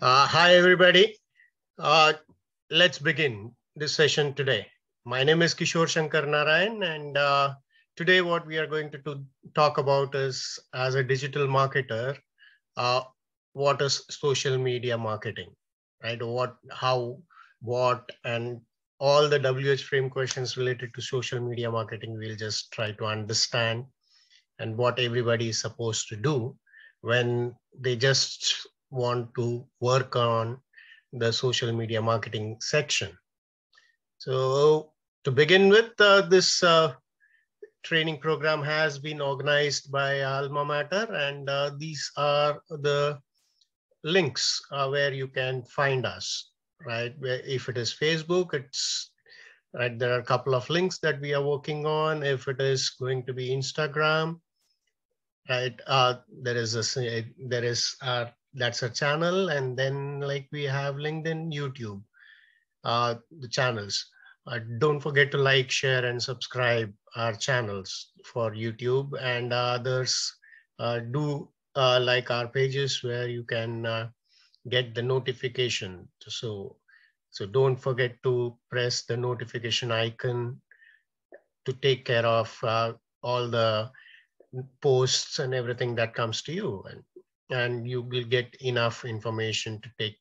Hi, everybody. Let's begin this session today. My name is Kishore Shankar Narayan, and today what we are going to talk about is, as a digital marketer, what is social media marketing, right? What, how, what, and all the WH frame questions related to social media marketing, we'll just try to understand, and what everybody is supposed to do when they just want to work on the social media marketing section. So to begin with, this training program has been organized by Alma Mater, and these are the links where you can find us, right? Where if it is Facebook, it's right. There are a couple of links that we are working on. If it is going to be Instagram, right? There is that's a channel, and then like we have LinkedIn, YouTube, the channels. Don't forget to like, share, and subscribe our channels for YouTube, and others do like our pages where you can get the notification. So don't forget to press the notification icon to take care of all the posts and everything that comes to you, and you will get enough information to take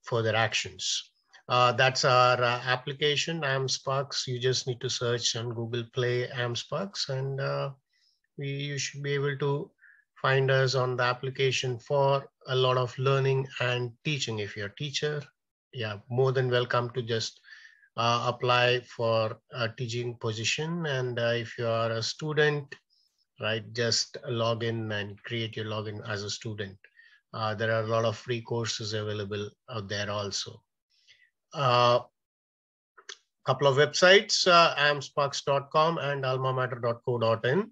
further actions. That's our application, AmSparks. You just need to search on Google Play AmSparks, and you should be able to find us on the application for a lot of learning and teaching. If you're a teacher, yeah, more than welcome to just apply for a teaching position. And if you are a student, right, just log in and create your login as a student. There are a lot of free courses available out there also. Couple of websites, amsparks.com and almamater.co.in.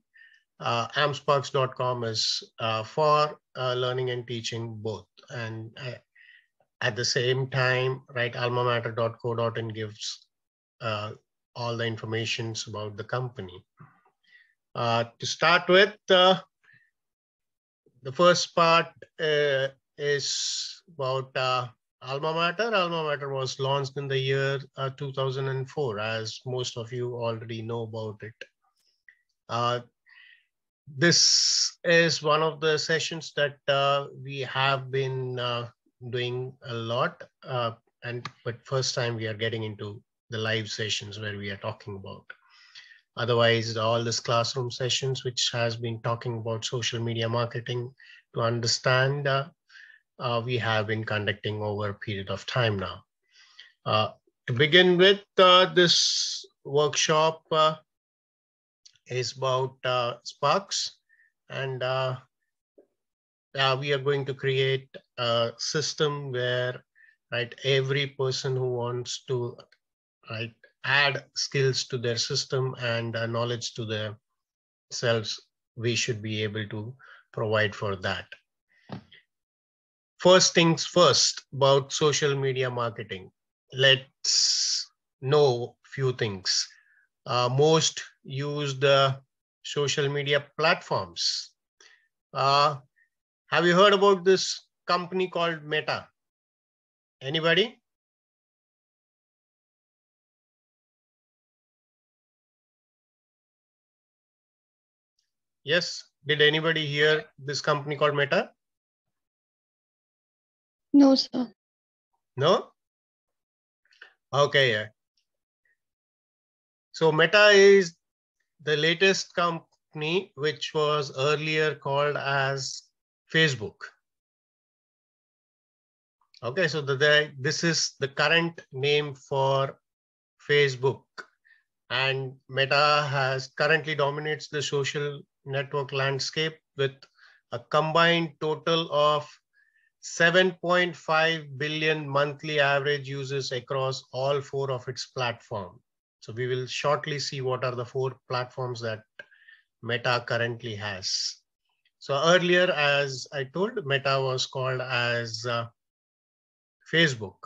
Amsparks.com is for learning and teaching both. And at the same time, right, almamater.co.in gives all the information about the company. To start with, the first part is about Alma Mater. Alma Mater was launched in the year 2004, as most of you already know about it. This is one of the sessions that we have been doing a lot, but first time we are getting into the live sessions where we are talking about. Otherwise, all these classroom sessions, which has been talking about social media marketing to understand, we have been conducting over a period of time now. To begin with, this workshop is about Sparks, and we are going to create a system where, right, every person who wants to, right, add skills to their system and knowledge to themselves, we should be able to provide for that. First things first, about social media marketing. Let's know a few things. Most used social media platforms. Have you heard about this company called Meta? Anybody? Yes. Did anybody hear this company called Meta? No, sir. No? Okay. So Meta is the latest company, which was earlier called as Facebook. Okay, so this is the current name for Facebook. And Meta has currently dominates the social network landscape with a combined total of 7.5 billion monthly average users across all 4 of its platforms. So we will shortly see what are the 4 platforms that Meta currently has. So earlier, as I told, Meta was called as Facebook.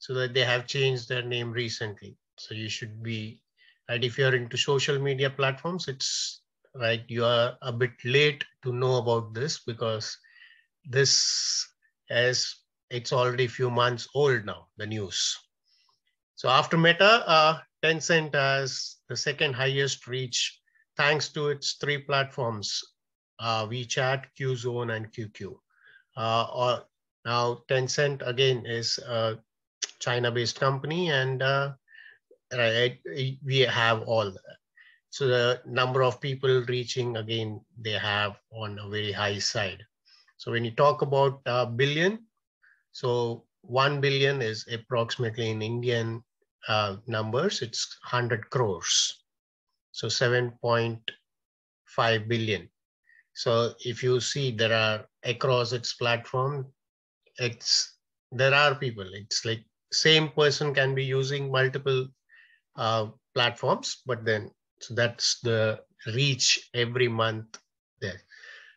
So that they have changed their name recently. So you should be, right, if you're into social media platforms, it's right, you are a bit late to know about this, because this it's already a few months old now, the news. So after Meta, Tencent has the second highest reach thanks to its three platforms, WeChat, Qzone, and QQ. Now Tencent again is a China-based company, and right, we have all that. So the number of people reaching, again, they have on a very high side. So when you talk about billion, so 1 billion is approximately in Indian numbers, it's 100 crores. So 7.5 billion. So if you see there are across its platform, there are people, it's like same person can be using multiple platforms, but then so that's the reach every month there.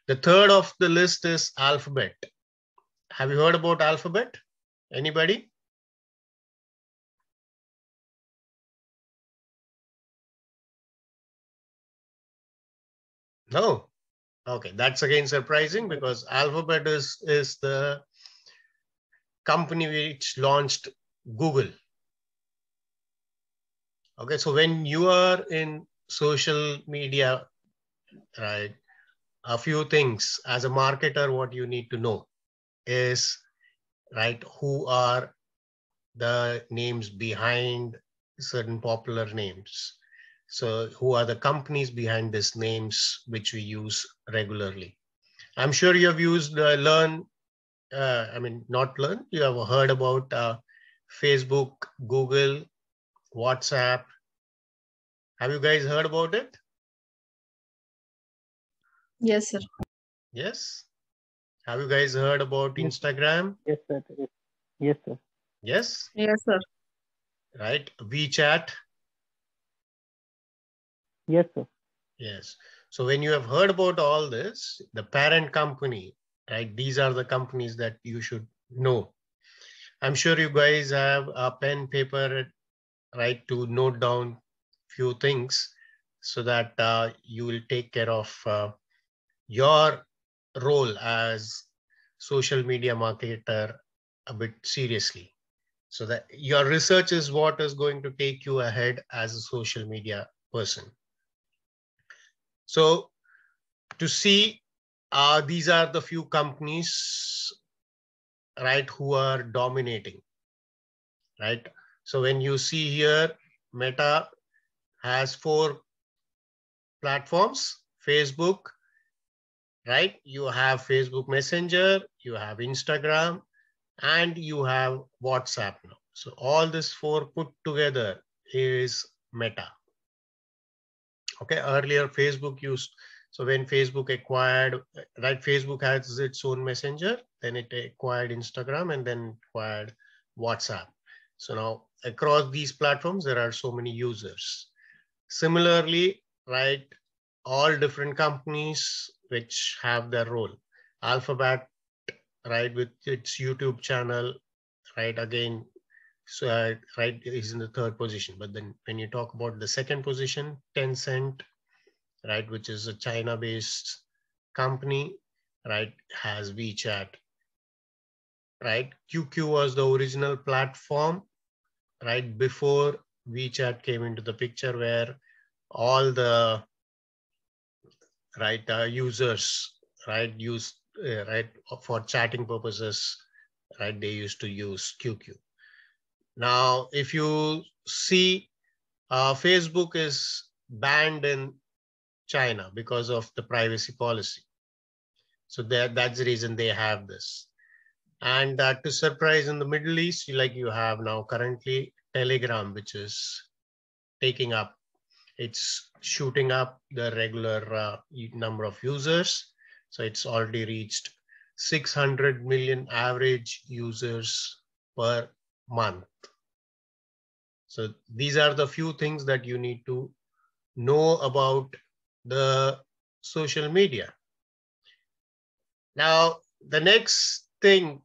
The third of the list is Alphabet. Have you heard about Alphabet? Anybody? No. Okay, that's again surprising because Alphabet is the company which launched Google. Okay, so when you are in social media, right, a few things as a marketer, what you need to know is, right, who are the names behind certain popular names. So who are the companies behind these names which we use regularly? I'm sure you have used you have heard about Facebook, Google, WhatsApp. Have you guys heard about it? Yes, sir. Yes. Have you guys heard about Yes. Instagram? Yes, sir. Yes, sir. Yes. Yes, sir. Right. WeChat. Yes, sir. Yes. So when you have heard about all this, the parent company, right? These are the companies that you should know. I'm sure you guys have a pen, paper, right, to note down few things so that you will take care of your role as social media marketer a bit seriously. So that your research is what is going to take you ahead as a social media person. So to see, these are the few companies, right, who are dominating, right? So when you see here, Meta has 4 platforms, Facebook, right? You have Facebook Messenger, you have Instagram, and you have WhatsApp now. So all these 4 put together is Meta. Okay, earlier Facebook used, so when Facebook acquired, right, Facebook has its own messenger, then it acquired Instagram and then acquired WhatsApp. So now across these platforms, there are so many users. Similarly, right, all different companies which have their role. Alphabet, right, with its YouTube channel, right, again, so right, is in the 3rd position. But then when you talk about the 2nd position, Tencent, right, which is a China-based company, right, has WeChat, right? QQ was the original platform, right, before WeChat came into the picture, where all the right users, right, use right, for chatting purposes, right, they used to use QQ. Now, if you see, Facebook is banned in China because of the privacy policy. So that's the reason they have this. And to surprise, in the Middle East, like you have now currently Telegram, which is taking up, it's shooting up the regular number of users. So it's already reached 600 million average users per month. So these are the few things that you need to know about the social media. Now, the next thing,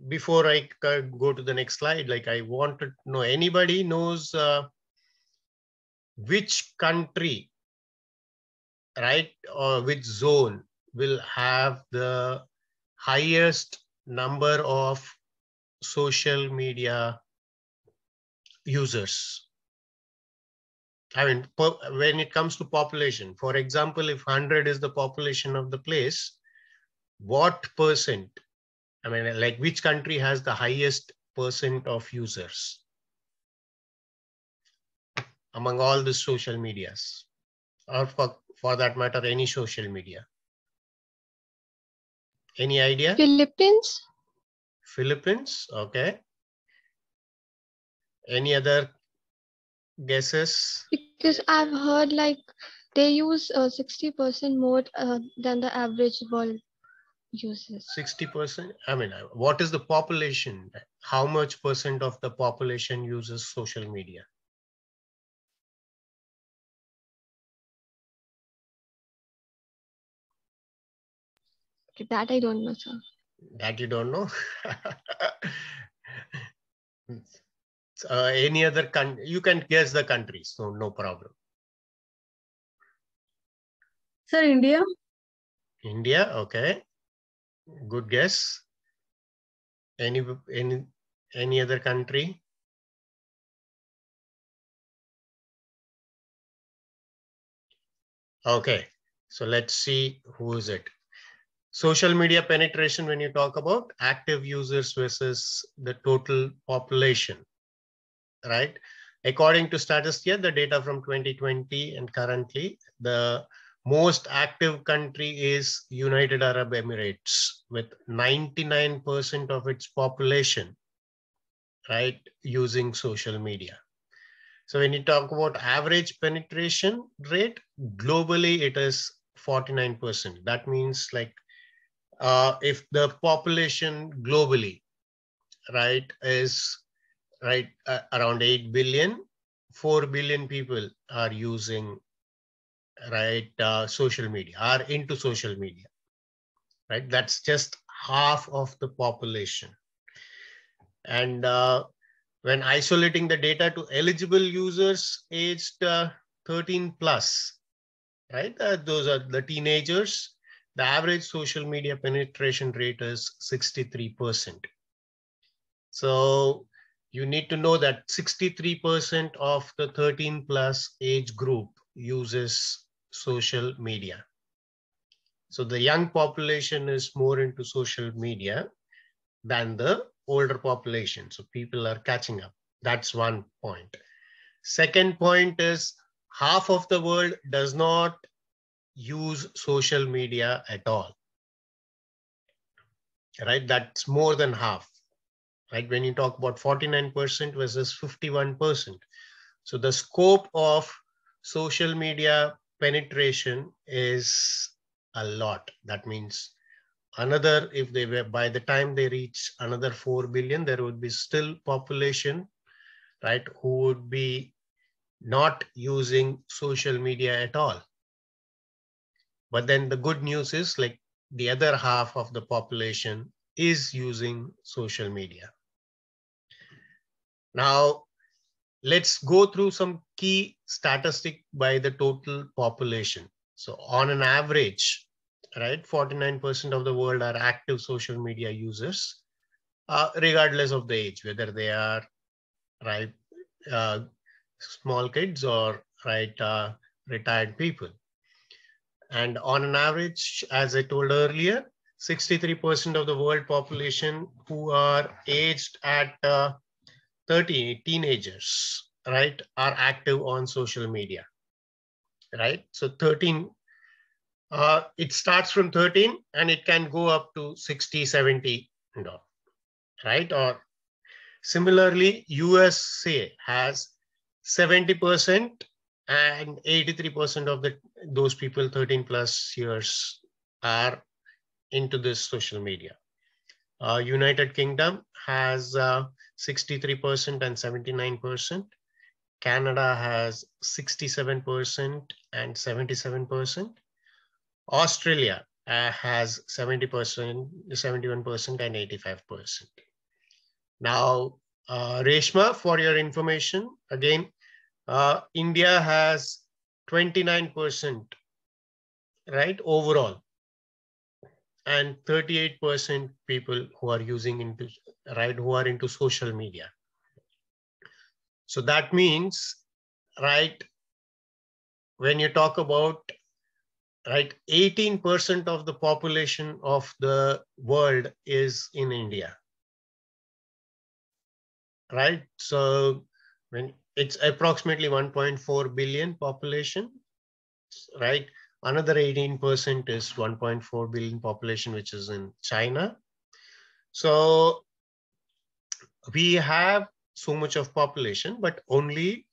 before I go to the next slide, like I want to know, anybody knows which country, right, or which zone will have the highest number of social media users. I mean, when it comes to population, for example, if 100 is the population of the place, what percent, I mean, like which country has the highest percent of users among all the social medias, or for that matter, any social media? Any idea? Philippines? Philippines, okay. Any other guesses? Because I've heard like they use 60% more than the average world uses. 60%? I mean, what is the population? How much percent of the population uses social media? That I don't know, sir. That you don't know? Any other country? You can guess the countries, so no problem. Sir, India? India, okay. Good guess. Any other country? Okay, so let's see who is it. Social media penetration, when you talk about active users versus the total population, right? According to Statista, the data from 2020 and currently, the most active country is United Arab Emirates with 99% of its population, right, using social media. So when you talk about average penetration rate, globally it is 49%. That means like if the population globally, right, is right around 8 billion, 4 billion people are using, right, social media, are into social media, right? That's just half of the population. And when isolating the data to eligible users aged 13 plus, right? Those are the teenagers. The average social media penetration rate is 63%. So you need to know that 63% of the 13 plus age group uses social media. So the young population is more into social media than the older population. So people are catching up. That's one point. Second point is half of the world does not use social media at all, right? That's more than half, right? When you talk about 49% versus 51%. So the scope of social media penetration is a lot. That means another, if they were, by the time they reach another 4 billion, there would be still population, right, who would be not using social media at all. But then the good news is like the other half of the population is using social media. Now, let's go through some key statistic by the total population. So on an average, right, 49% of the world are active social media users, regardless of the age, whether they are, right, small kids or, right, retired people. And on an average, as I told earlier, 63% of the world population who are aged at 30, teenagers, right, are active on social media, right? So 13, it starts from 13 and it can go up to 60, 70, right? Or similarly, USA has 70% and 83% of those people 13 plus years are into this social media. United Kingdom has 63% and 79%. Canada has 67% and 77%. Australia has 70%, 71% and 85%. Now, Reshma, for your information, again, India has 29%, right, overall. and 38% people who are using into, right, who are into social media. So that means, right, when you talk about, right, 18% of the population of the world is in India, right? So when it's approximately 1.4 billion population, right? Another 18% is 1.4 billion population, which is in China. So we have so much of population, but only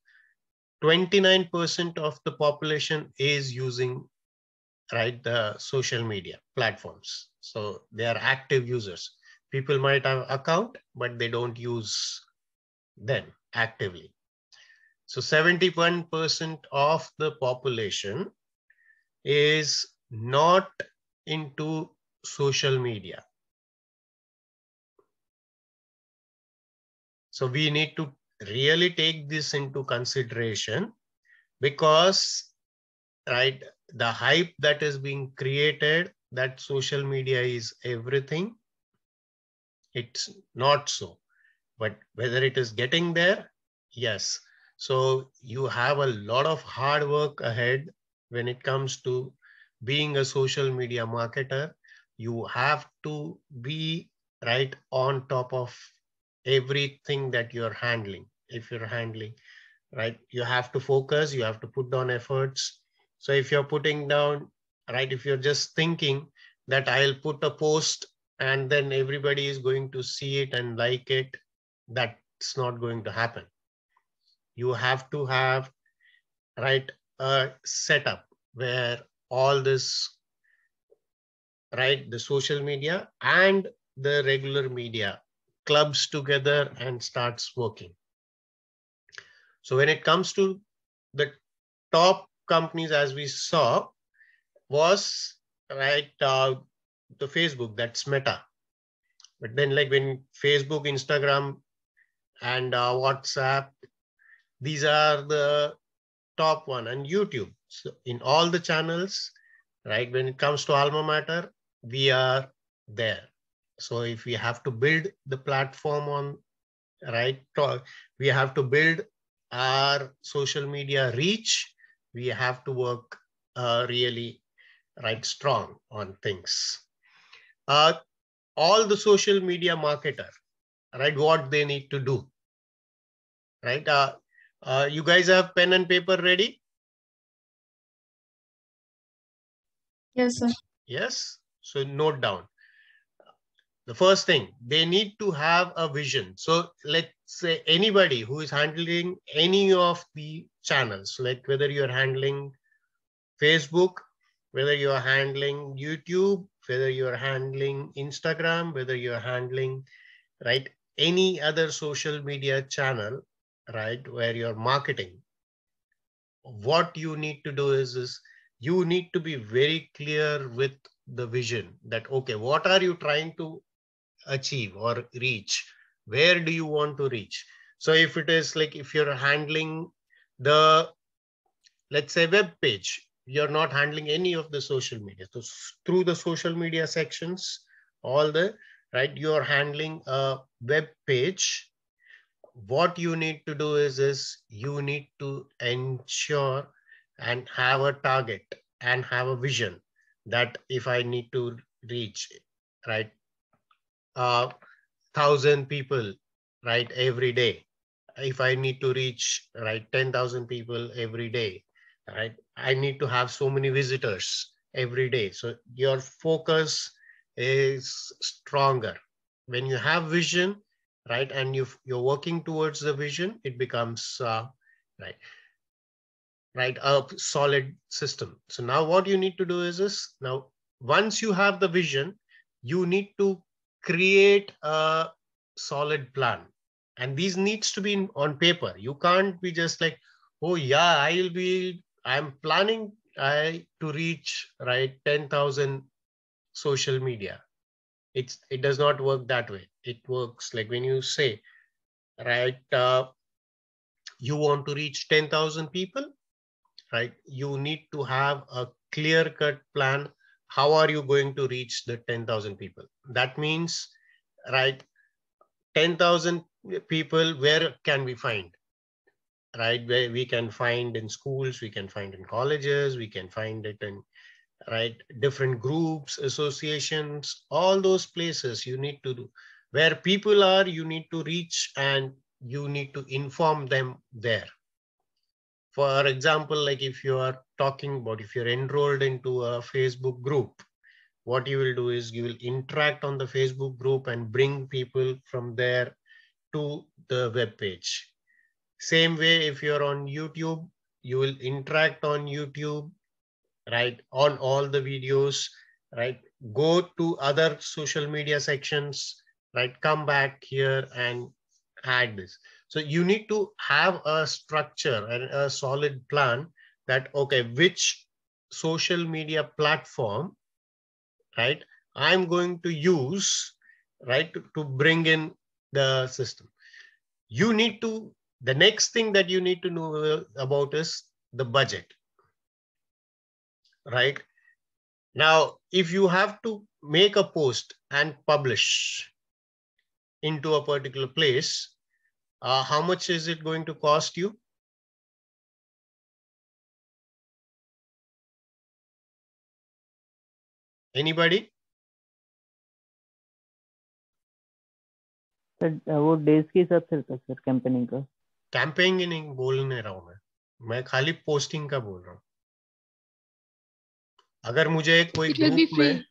29% of the population is using, right, the social media platforms. So they are active users. People might have account, but they don't use them actively. So 71% of the population is not into social media. So we need to really take this into consideration, because, right, the hype that is being created that social media is everything, it's not so. But whether it is getting there, yes. So you have a lot of hard work ahead when it comes to being a social media marketer. You have to be, right, on top of everything that you're handling. If you're handling, right, you have to focus, you have to put down efforts. So if you're putting down, right, if you're just thinking that I'll put a post and then everybody is going to see it and like it, that's not going to happen. You have to have, right, a setup where all this, right, the social media and the regular media clubs together and starts working. So when it comes to the top companies, as we saw, was, right, the Facebook, that's Meta. But then, like, when Facebook, Instagram, and WhatsApp, these are the top one, and YouTube. So in all the channels, right, when it comes to Alma Mater, we are there. So if we have to build the platform on, right, we have to build our social media reach, we have to work really, right, strong on things. All the social media marketer, right, what they need to do, right? You guys have pen and paper ready? Yes, sir. Yes. So note down. The first thing, they need to have a vision. So let's say anybody who is handling any of the channels, like whether you're handling Facebook, whether you're handling YouTube, whether you're handling Instagram, whether you're handling, right, any other social media channel, right, where you're marketing, what you need to do is you need to be very clear with the vision that, okay, what are you trying to achieve or reach? Where do you want to reach? So if it is like, if you're handling the, let's say, web page, you're not handling any of the social media. So through the social media sections, all the, right, you're handling a web page. What you need to do is you need to ensure and have a target and have a vision that if I need to reach, right, 1,000 people, right, every day, if I need to reach, right, 10,000 people every day, right, I need to have so many visitors every day. So your focus is stronger. When you have vision, right, and you're working towards the vision, it becomes, right, right, a solid system. So now what you need to do is now, once you have the vision, you need to create a solid plan. And these needs to be on paper. You can't be just like, oh yeah, I'm planning to reach, right, 10,000 social media. It does not work that way. It works like when you say, right, you want to reach 10,000 people, right? You need to have a clear-cut plan how are you going to reach the 10,000 people? That means, right, 10,000 people, where can we find? Right, where we can find in schools, we can find in colleges, we can find it in, right, different groups, associations, all those places you need to do. Where people are, you need to reach and you need to inform them there. For example, like if you are talking about, if you're enrolled into a Facebook group, what you will do is you will interact on the Facebook group and bring people from there to the web page. Same way, if you're on YouTube, you will interact on YouTube, right, on all the videos, right, go to other social media sections, right, come back here and add this. So you need to have a structure and a solid plan that, okay, which social media platform, right, I'm going to use, right, to bring in the system. You need to, the next thing that you need to know about is the budget, right? Now, if you have to make a post and publish into a particular place, how much is it going to cost you? Anybody? Sir वो days के हिसाब से रहता है sir campaigning का. Campaigning बोल नहीं रहा हूं मैं खाली पोस्टिंग का बोल रहा हूँ. अगर मुझे कोई ग्रुप में,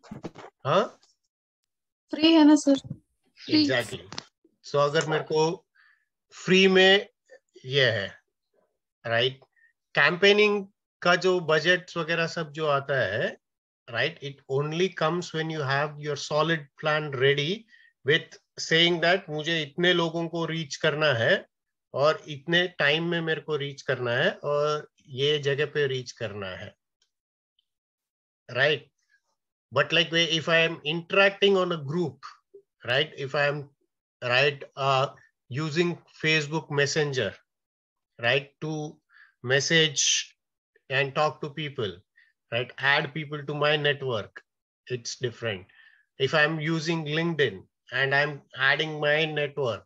हाँ फ्री है ना सर? एग्जैक्टली. सो अगर मेरे को फ्री में ये है, राइट, कैंपेनिंग का जो बजट वगैरह सब जो आता है, right, it only comes when you have your solid plan ready with saying that मुझे इतने लोगों को रीच करना है और इतने टाइम में मेरे को रीच करना है और ये जगह पे रीच करना है, right? But like if I am interacting on a group, right, if I am, right, using Facebook Messenger, right, to message and talk to people, right, add people to my network, it's different. If I'm using LinkedIn and I'm adding my network,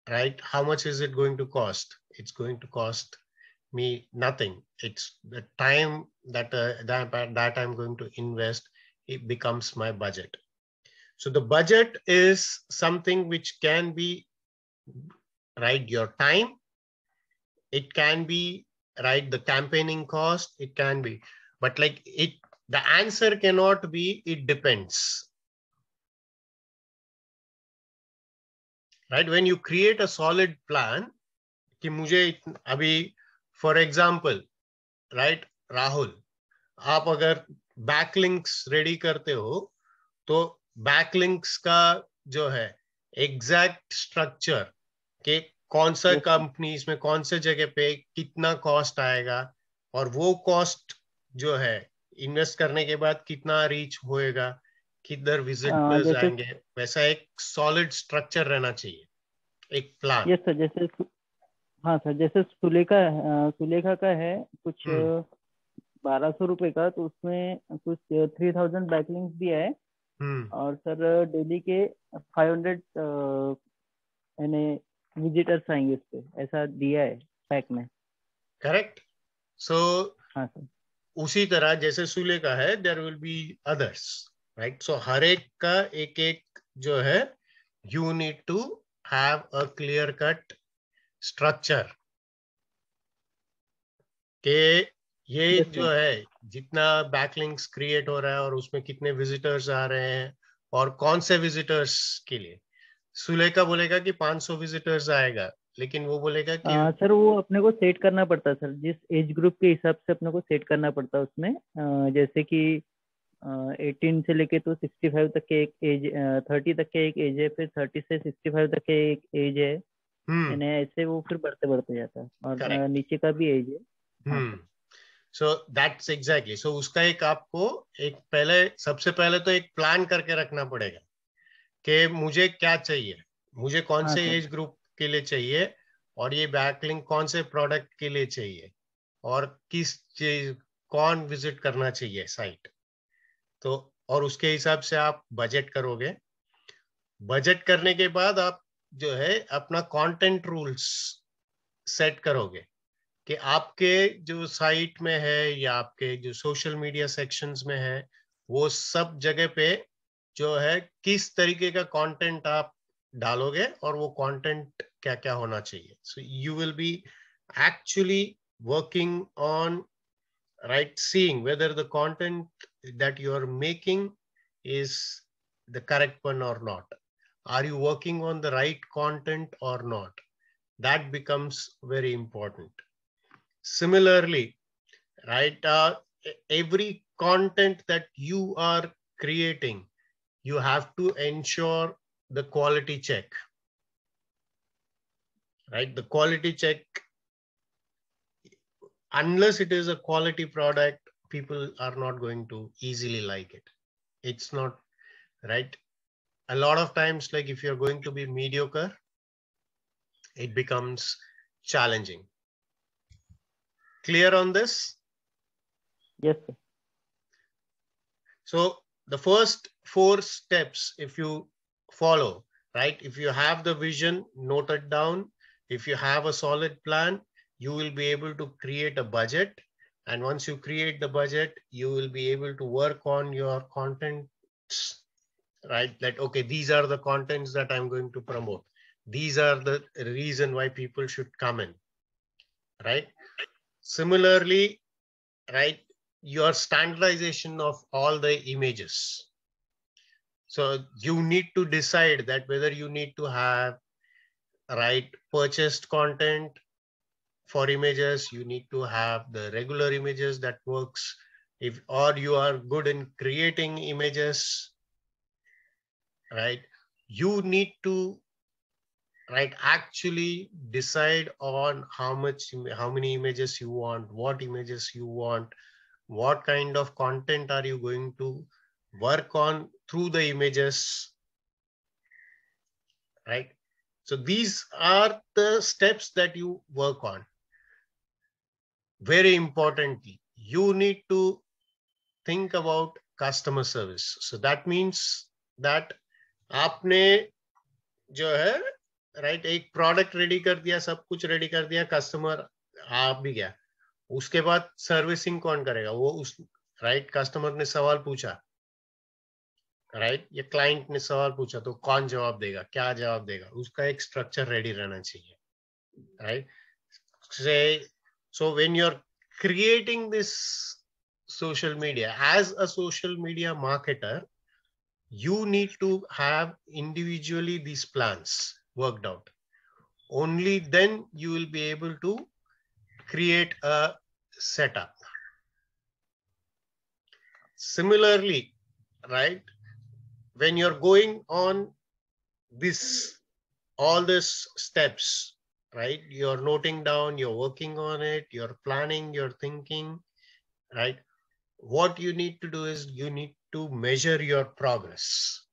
right, how much is it going to cost? It's going to cost me nothing. It's the time that that I'm going to invest, it becomes my budget. So the budget is something which can be, right, your time, it can be, right, the campaigning cost, it can be, but like it, the answer cannot be it depends, right? When you create a solid plan कि मुझे अभी, for example, right, Rahul, आप अगर backlinks ready करते हो तो backlinks का जो है exact structure कि कौन सा कंपनी इसमें कौन से जगह पे कितना कॉस्ट आएगा और वो कॉस्ट जो है इन्वेस्ट करने के बाद कितना रीच होएगा, किधर विजिटर्स आएंगे, वैसा एक सॉलिड स्ट्रक्चर रहना चाहिए, एक प्लान. यस सर, जैसे हाँ सर, जैसे सुलेखा का है कुछ 1200 रुपए का, तो उसमें कुछ 3000 बैकलिंक्स दिया है और सर डेली के 500 यानी विजिटर्स आएंगे उस पे, ऐसा दिया है पैक में. करेक्ट. सो हाँ सर, उसी तरह जैसे सुलेखा है, there will be others, right. So हर एक का एक एक जो है, you need to have a clear cut structure के ये जो है जितना बैकलिंक्स क्रिएट हो रहा है और उसमें कितने विजिटर्स आ रहे हैं और कौन से विजिटर्स के लिए. सुलेखा बोलेगा कि 500 विजिटर्स आएगा, लेकिन वो बोलेगा कि सर वो अपने को सेट करना पड़ता है सर, जिस एज ग्रुप के हिसाब से अपने को सेट करना पड़ता है उसमें. जैसे कि 18 से लेके तो 65 तक के एक एज, 30 तक के एक एज है, फिर 30 से 65 तक के एक एज है, यानी ऐसे वो फिर बढ़ते बढ़ते जाता है और नीचे का भी एज है. So that's exactly. सो उसका एक आपको एक पहले, सबसे पहले तो एक प्लान करके रखना पड़ेगा कि मुझे क्या चाहिए, मुझे कौन से एज ग्रुप के लिए चाहिए और ये बैकलिंक कौन से प्रोडक्ट के लिए चाहिए और किस चीज कौन विजिट करना चाहिए साइट. तो और उसके हिसाब से आप बजट करोगे। बजट करने के बाद आप जो है अपना कंटेंट रूल्स सेट करोगे कि आपके जो साइट में है या आपके जो सोशल मीडिया सेक्शंस में है, वो सब जगह पे जो है किस तरीके का कंटेंट आप डालोगे और वो कंटेंट क्या क्या होना चाहिए। So you will be actually working on seeing whether the content that you are making is the correct one or not. Are you working on the right content or not? That becomes very important. Similarly, every content that you are creating, you have to ensure the quality check. The quality check, unless it is a quality product, people are not going to easily like it. It's not right. A lot of times, like if you're going to be mediocre, it becomes challenging. Clear on this? Yes, sir. So the first 4 steps, if you follow, if you have the vision noted down, if you have a solid plan, you will be able to create a budget. And once you create the budget, you will be able to work on your contents, that, okay, these are the contents that I'm going to promote. These are the reason why people should come in, Similarly, your standardization of all the images. So you need to decide that whether you need to have purchased content for images, you need to have the regular images that works, or you are good in creating images, you need to actually decide on how many images you want, what images you want, what kind of content are you going to work on through the images, So these are the steps that you work on. Very importantly, you need to think about customer service. So that means that आपने जो है एक product ready कर दिया, सब कुछ ready कर दिया, कस्टमर आ भी गया, उसके बाद सर्विसिंग कौन करेगा? वो उस कस्टमर ने सवाल पूछा, ये क्लाइंट ने सवाल पूछा, तो कौन जवाब देगा, क्या जवाब देगा? उसका एक स्ट्रक्चर रेडी रहना चाहिए, So when you're creating this social media, as a social media marketer, you need to have individually these plans worked out. Only then you will be able to create a setup. Similarly, when you're going on all these steps, you're noting down, you're working on it, you're planning, you're thinking, what you need to do is you need to measure your progress.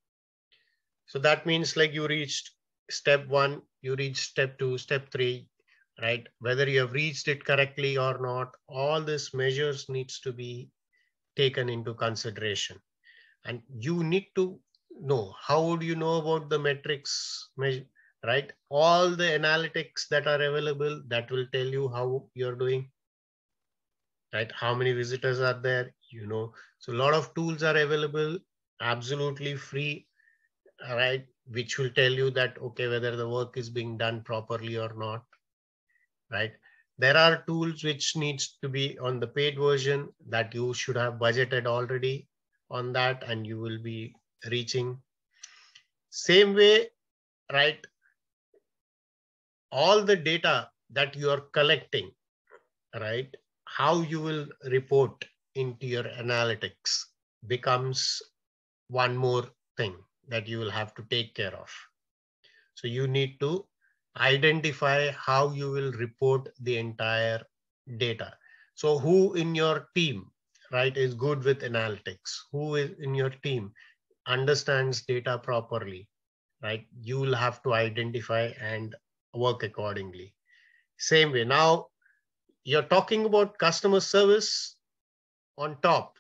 So that means like you reached step 1, you reached step 2, step 3, whether you have reached it correctly or not, all these measures needs to be taken into consideration. And you need to know, how would you know about the metrics, all the analytics that are available that will tell you how you're doing, how many visitors are there, so a lot of tools are available, absolutely free, which will tell you that, okay, whether the work is being done properly or not, There are tools which needs to be on the paid version that you should have budgeted already on that, and you will be reaching. Same way, all the data that you are collecting, how you will report into your analytics becomes one more thing that you will have to take care of. So you need to identify how you will report the entire data. So who in your team, is good with analytics? Who is in your team understands data properly, You will have to identify and work accordingly. Same way. Now you're talking about customer service on top.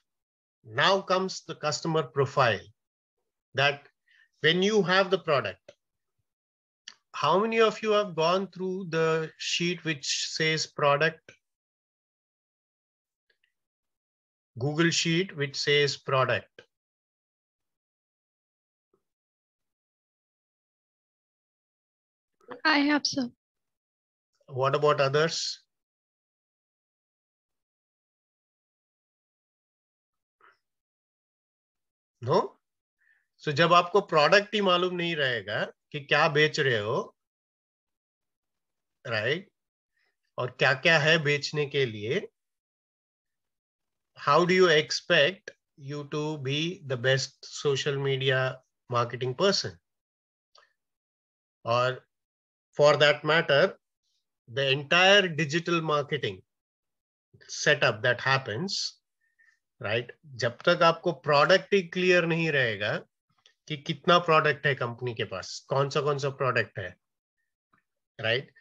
Now comes the customer profile, that when you have the product, how many of you have gone through the sheet which says product? Google sheet which says product. I have, sir. What about others? No? So जब आपको product ही मालूम नहीं रहेगा कि क्या बेच रहे हो, राइट, और क्या क्या है बेचने के लिए, how do you expect you to be the best social media marketing person? Or for that matter, the entire digital marketing setup that happens, right? जब तक आपको प्रोडक्ट ही क्लियर नहीं रहेगा कि कितना प्रोडक्ट है कंपनी के पास, कौन सा प्रोडक्ट है, राइट,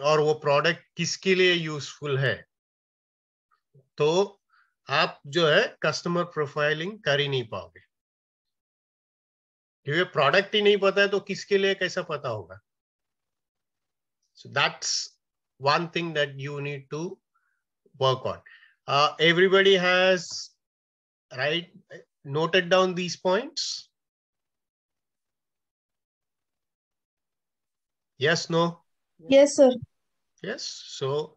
और वो प्रोडक्ट किसके लिए यूजफुल है, तो आप जो है कस्टमर प्रोफाइलिंग कर ही नहीं पाओगे। क्योंकि प्रोडक्ट ही नहीं पता है तो किसके लिए कैसा पता होगा? So that's one thing that you need to work on. Everybody has, right, noted down these points? Yes, no? Yes, sir. Yes. So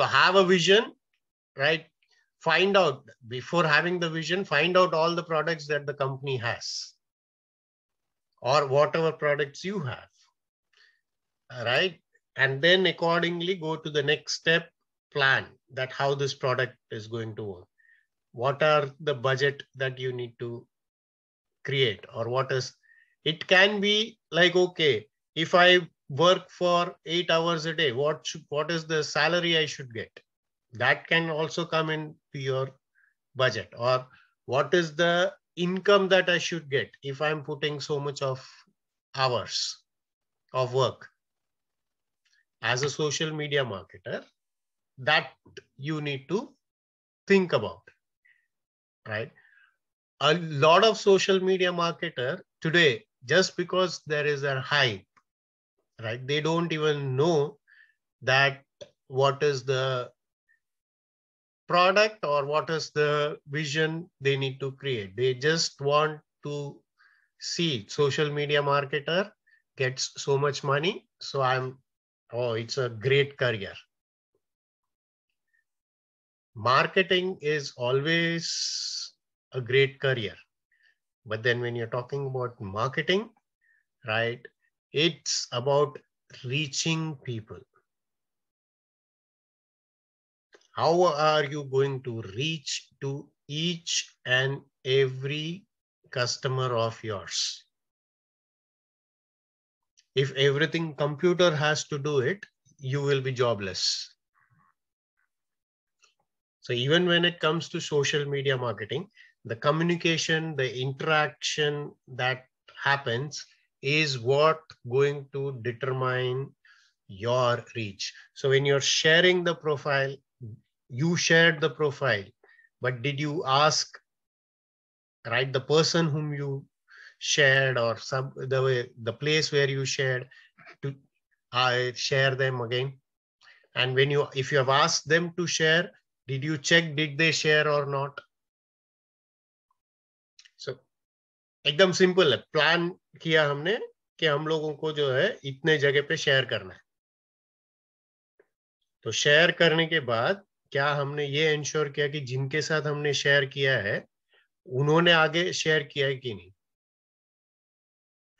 have a vision, right? Find out, before having the vision, find out all the products that the company has, or whatever products you have, right? And then accordingly go to the next step, plan that how this product is going to work. What are the budget that you need to create, or what is, it can be like, okay, if I work for 8 hours a day, what is the salary I should get? That can also come into your budget. Or what is the income that I should get if I'm putting so much of hours of work as a social media marketer? That you need to think about, right? A lot of social media marketer today, just because there is a hype, right, they don't even know that what is the product or what is the vision they need to create. They just want to see social media marketer gets so much money, so it's a great career. Marketing is always a great career, but then when you're talking about marketing, right, it's about reaching people. How are you going to reach to each and every customer of yours? If everything computer has to do it, you will be jobless. So even when it comes to social media marketing, the communication, the interaction that happens is what going to determine your reach. So when you're sharing the profile, you shared the profile, but did you ask, right, the person whom you shared, or the place where you shared, to share them again? And when if you have asked them to share, did you check did they share or not? So एकदम simple है, plan किया हमने कि हम लोगों को जो है इतने जगह पे शेयर करना है। तो शेयर करने के बाद क्या हमने ये इंश्योर किया कि जिनके साथ हमने शेयर किया है उन्होंने आगे शेयर किया है कि नहीं,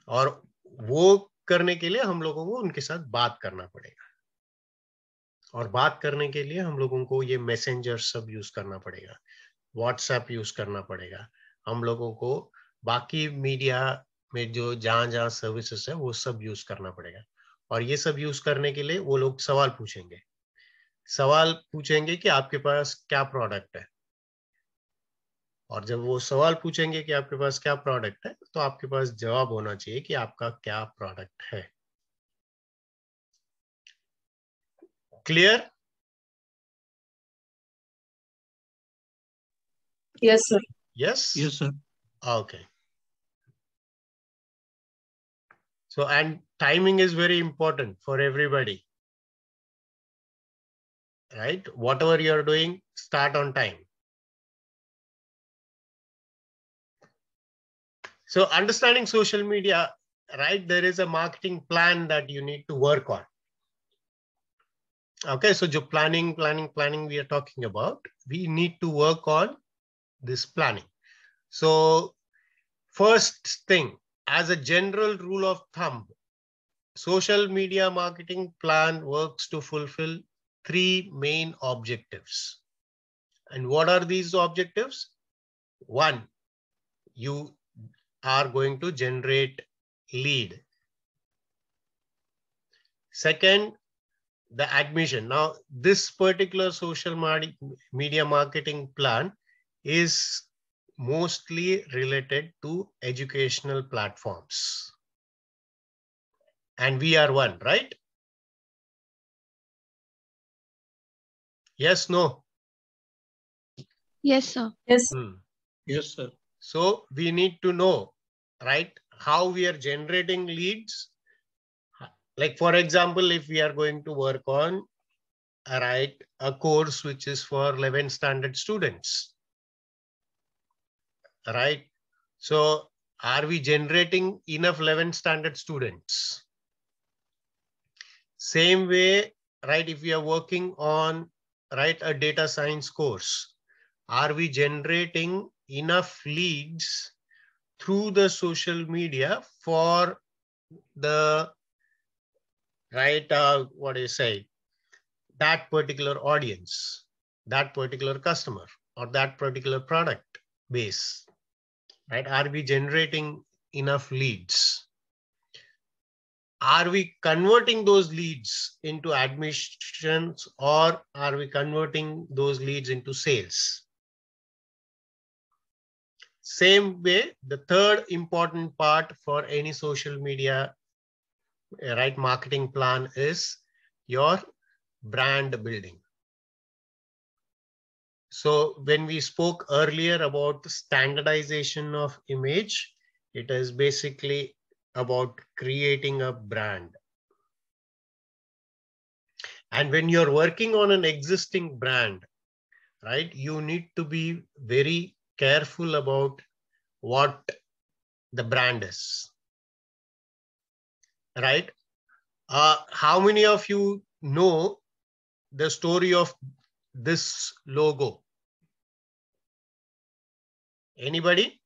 और वो करने के लिए हम लोगों को उनके साथ बात करना पड़ेगा, और बात करने के लिए हम लोगों को ये मैसेंजर सब यूज करना पड़ेगा, व्हाट्सएप यूज करना पड़ेगा, हम लोगों को बाकी मीडिया में जो जहां सर्विसेज है वो सब यूज करना पड़ेगा। और ये सब यूज करने के लिए वो लोग सवाल पूछेंगे कि आपके पास क्या प्रोडक्ट है, और जब वो सवाल पूछेंगे कि आपके पास क्या प्रोडक्ट है, तो आपके पास जवाब होना चाहिए कि आपका क्या प्रोडक्ट है। Clear? Yes, sir. Yes? Yes, sir. Okay. So, and timing is very important for everybody, right? Whatever you're doing, start on time. So understanding social media, right? There is a marketing plan that you need to work on. Okay, so jo planning we are talking about, we need to work on this planning. So first thing, as a general rule of thumb, social media marketing plan works to fulfill 3 main objectives. And what are these objectives? 1, you are going to generate lead. Second, the admission. Now, this particular social media marketing plan is mostly related to educational platforms. And we are one, right? Yes, no? Yes, sir. Yes. Yes, sir. So we need to know, right, how we are generating leads. Like, for example, if we are going to work on, right, a course which is for 11th standard students, right? So are we generating enough 11th standard students? Same way, right, if we are working on, right, a data science course, are we generating enough leads through the social media for the, right, what do you say, that particular audience, that particular customer, or that particular product base, right? Are we generating enough leads? Are we converting those leads into admissions, or are we converting those leads into sales? Same way, the third important part for any social media, right, marketing plan is your brand building. So when we spoke earlier about the standardization of image, it is basically about creating a brand. And when you're working on an existing brand, right, you need to be very careful about what the brand is, right? How many of you know the story of this logo? Anybody?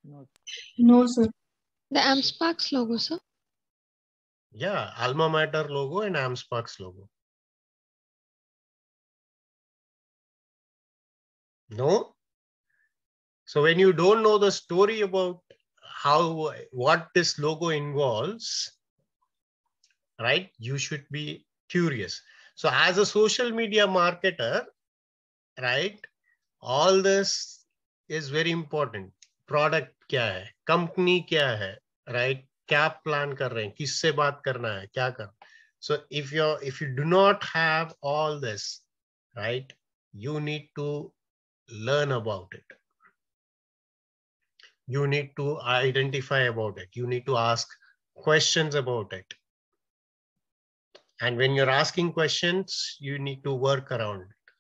No. No, sir. The AmSparks logo, sir. Yeah, Alma Mater logo and AmSparks logo. No? So when you don't know the story about what this logo involves, right, you should be curious. So as a social media marketer, right, all this is very important. Product क्या है, company क्या है, right, क्या plan कर रहे हैं, किससे बात करना है, क्या कर. So if you do not have all this, right, you need to learn about it. You need to identify about it. You need to ask questions about it. And when you're asking questions, you need to work around it.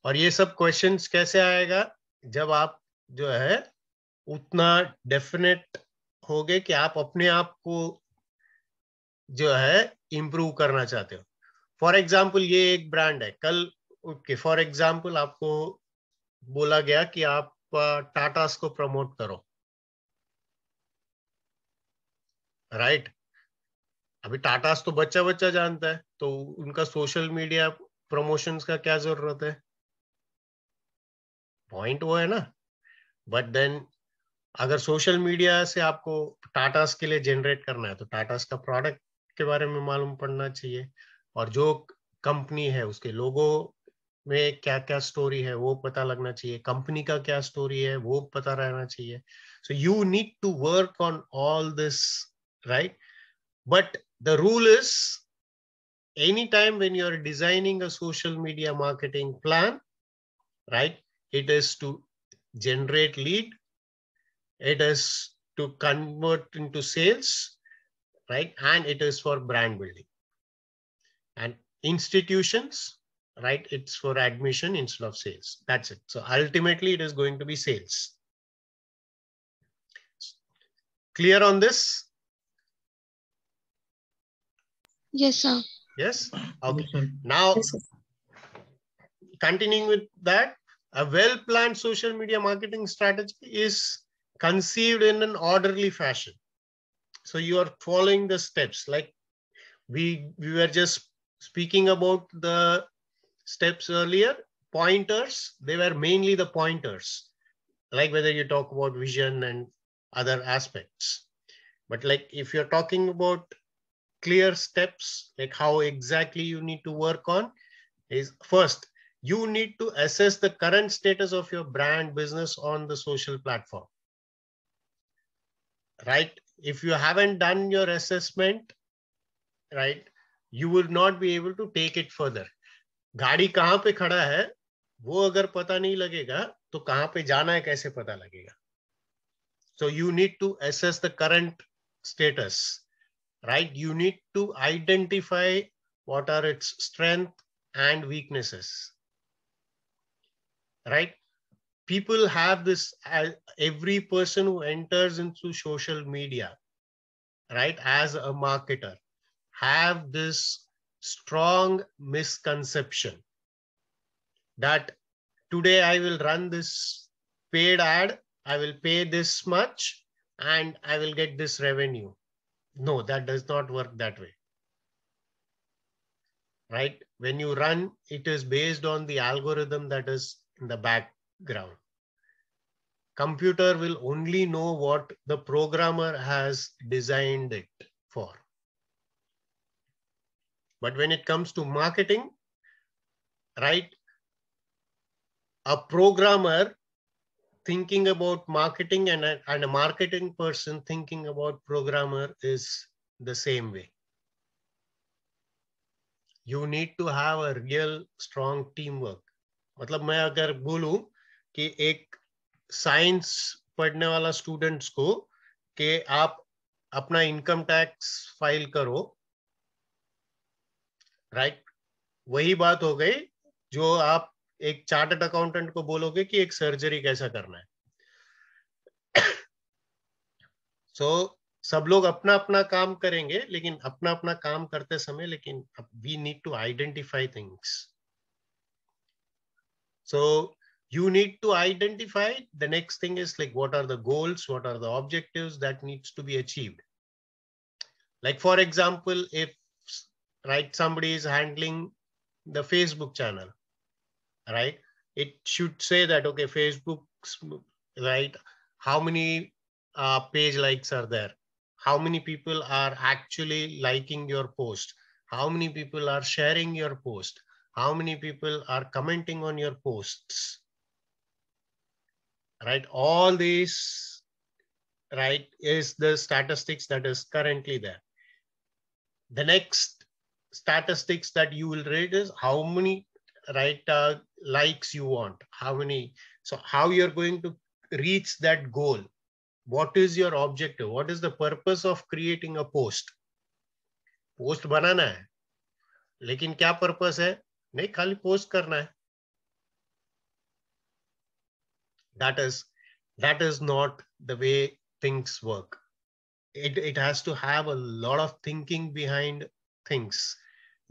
और ये सब questions कैसे आएगा? जब आप जो है उतना definite होगे कि आप अपने आप को जो है improve करना चाहते हो. For example, ये एक brand है. कल okay, for example, आपको बोला गया कि आप टाटास को प्रमोट करो, राइट? अभी टाटास तो बच्चा बच्चा जानता है, तो उनका सोशल मीडिया प्रमोशंस का क्या जरूरत है? पॉइंट वो है ना. बट देन अगर सोशल मीडिया से आपको टाटास के लिए जनरेट करना है, तो टाटास का प्रोडक्ट के बारे में मालूम पड़ना चाहिए, और जो कंपनी है उसके लोगो में क्या क्या स्टोरी है वो पता लगना चाहिए, कंपनी का क्या स्टोरी है वो पता रहना चाहिए. So you need to work on all this, right? But the rule is anytime when you're designing a social media marketing plan, right, it is to generate lead, it is to convert into sales, right, and it is for brand building. And institutions, right, it's for admission instead of sales. That's it. So ultimately it is going to be sales. Clear on this? Yes, sir. Yes. Okay. Yes, sir. Now, Yes, sir. continuing with that, a well-planned social media marketing strategy is conceived in an orderly fashion. So you are following the steps. Like we were just speaking about the steps earlier. Pointers, they were mainly the pointers, like whether you talk about vision and other aspects. But like if you're talking about clear steps, like how exactly you need to work on, is first, you need to assess the current status of your brand business on the social platform, right? If you haven't done your assessment, right, you will not be able to take it further. गाड़ी कहाँ पे खड़ा है वो अगर पता नहीं लगेगा तो कहाँ पे जाना है कैसे पता लगेगा? So you need to assess the current status, right? You need to identify what are its strengths and weaknesses, right? People have this, every person who enters into social media, right, as a marketer, have this strong misconception that today I will run this paid ad, I will pay this much, and I will get this revenue. No, that does not work that way, right? When you run, it is based on the algorithm that is in the background. Computer will only know what the programmer has designed it for. But when it comes to marketing, right, a programmer thinking about marketing and a marketing person thinking about programmer is the same way. You need to have a real strong teamwork. मतलब मैं अगर बोलूं कि एक science पढ़ने वाला students को कि आप अपना इनकम टैक्स फाइल करो, राइट, वही बात हो गई जो आप एक चार्टर्ड अकाउंटेंट को बोलोगे कि एक सर्जरी कैसा करना है. सो सब लोग अपना अपना काम करेंगे, लेकिन अपना अपना काम करते समय, लेकिन we need to identify things. So you need to identify. The next thing is like, what are the goals, what are the objectives that needs to be achieved? Like for example, if, right, somebody is handling the Facebook channel, right, it should say that, okay, Facebook, right, how many page likes are there, how many people are actually liking your post, how many people are sharing your post, how many people are commenting on your posts, right? All these, right, is the statistics that is currently there. The next statistics that you will read is how many, right, likes you want, how many. So how you're going to reach that goal, what is your objective, what is the purpose of creating a post? Post बनाना है, लेकिन क्या purpose है? नहीं, खाली post करना है. That is not the way things work. It has to have a lot of thinking behind things.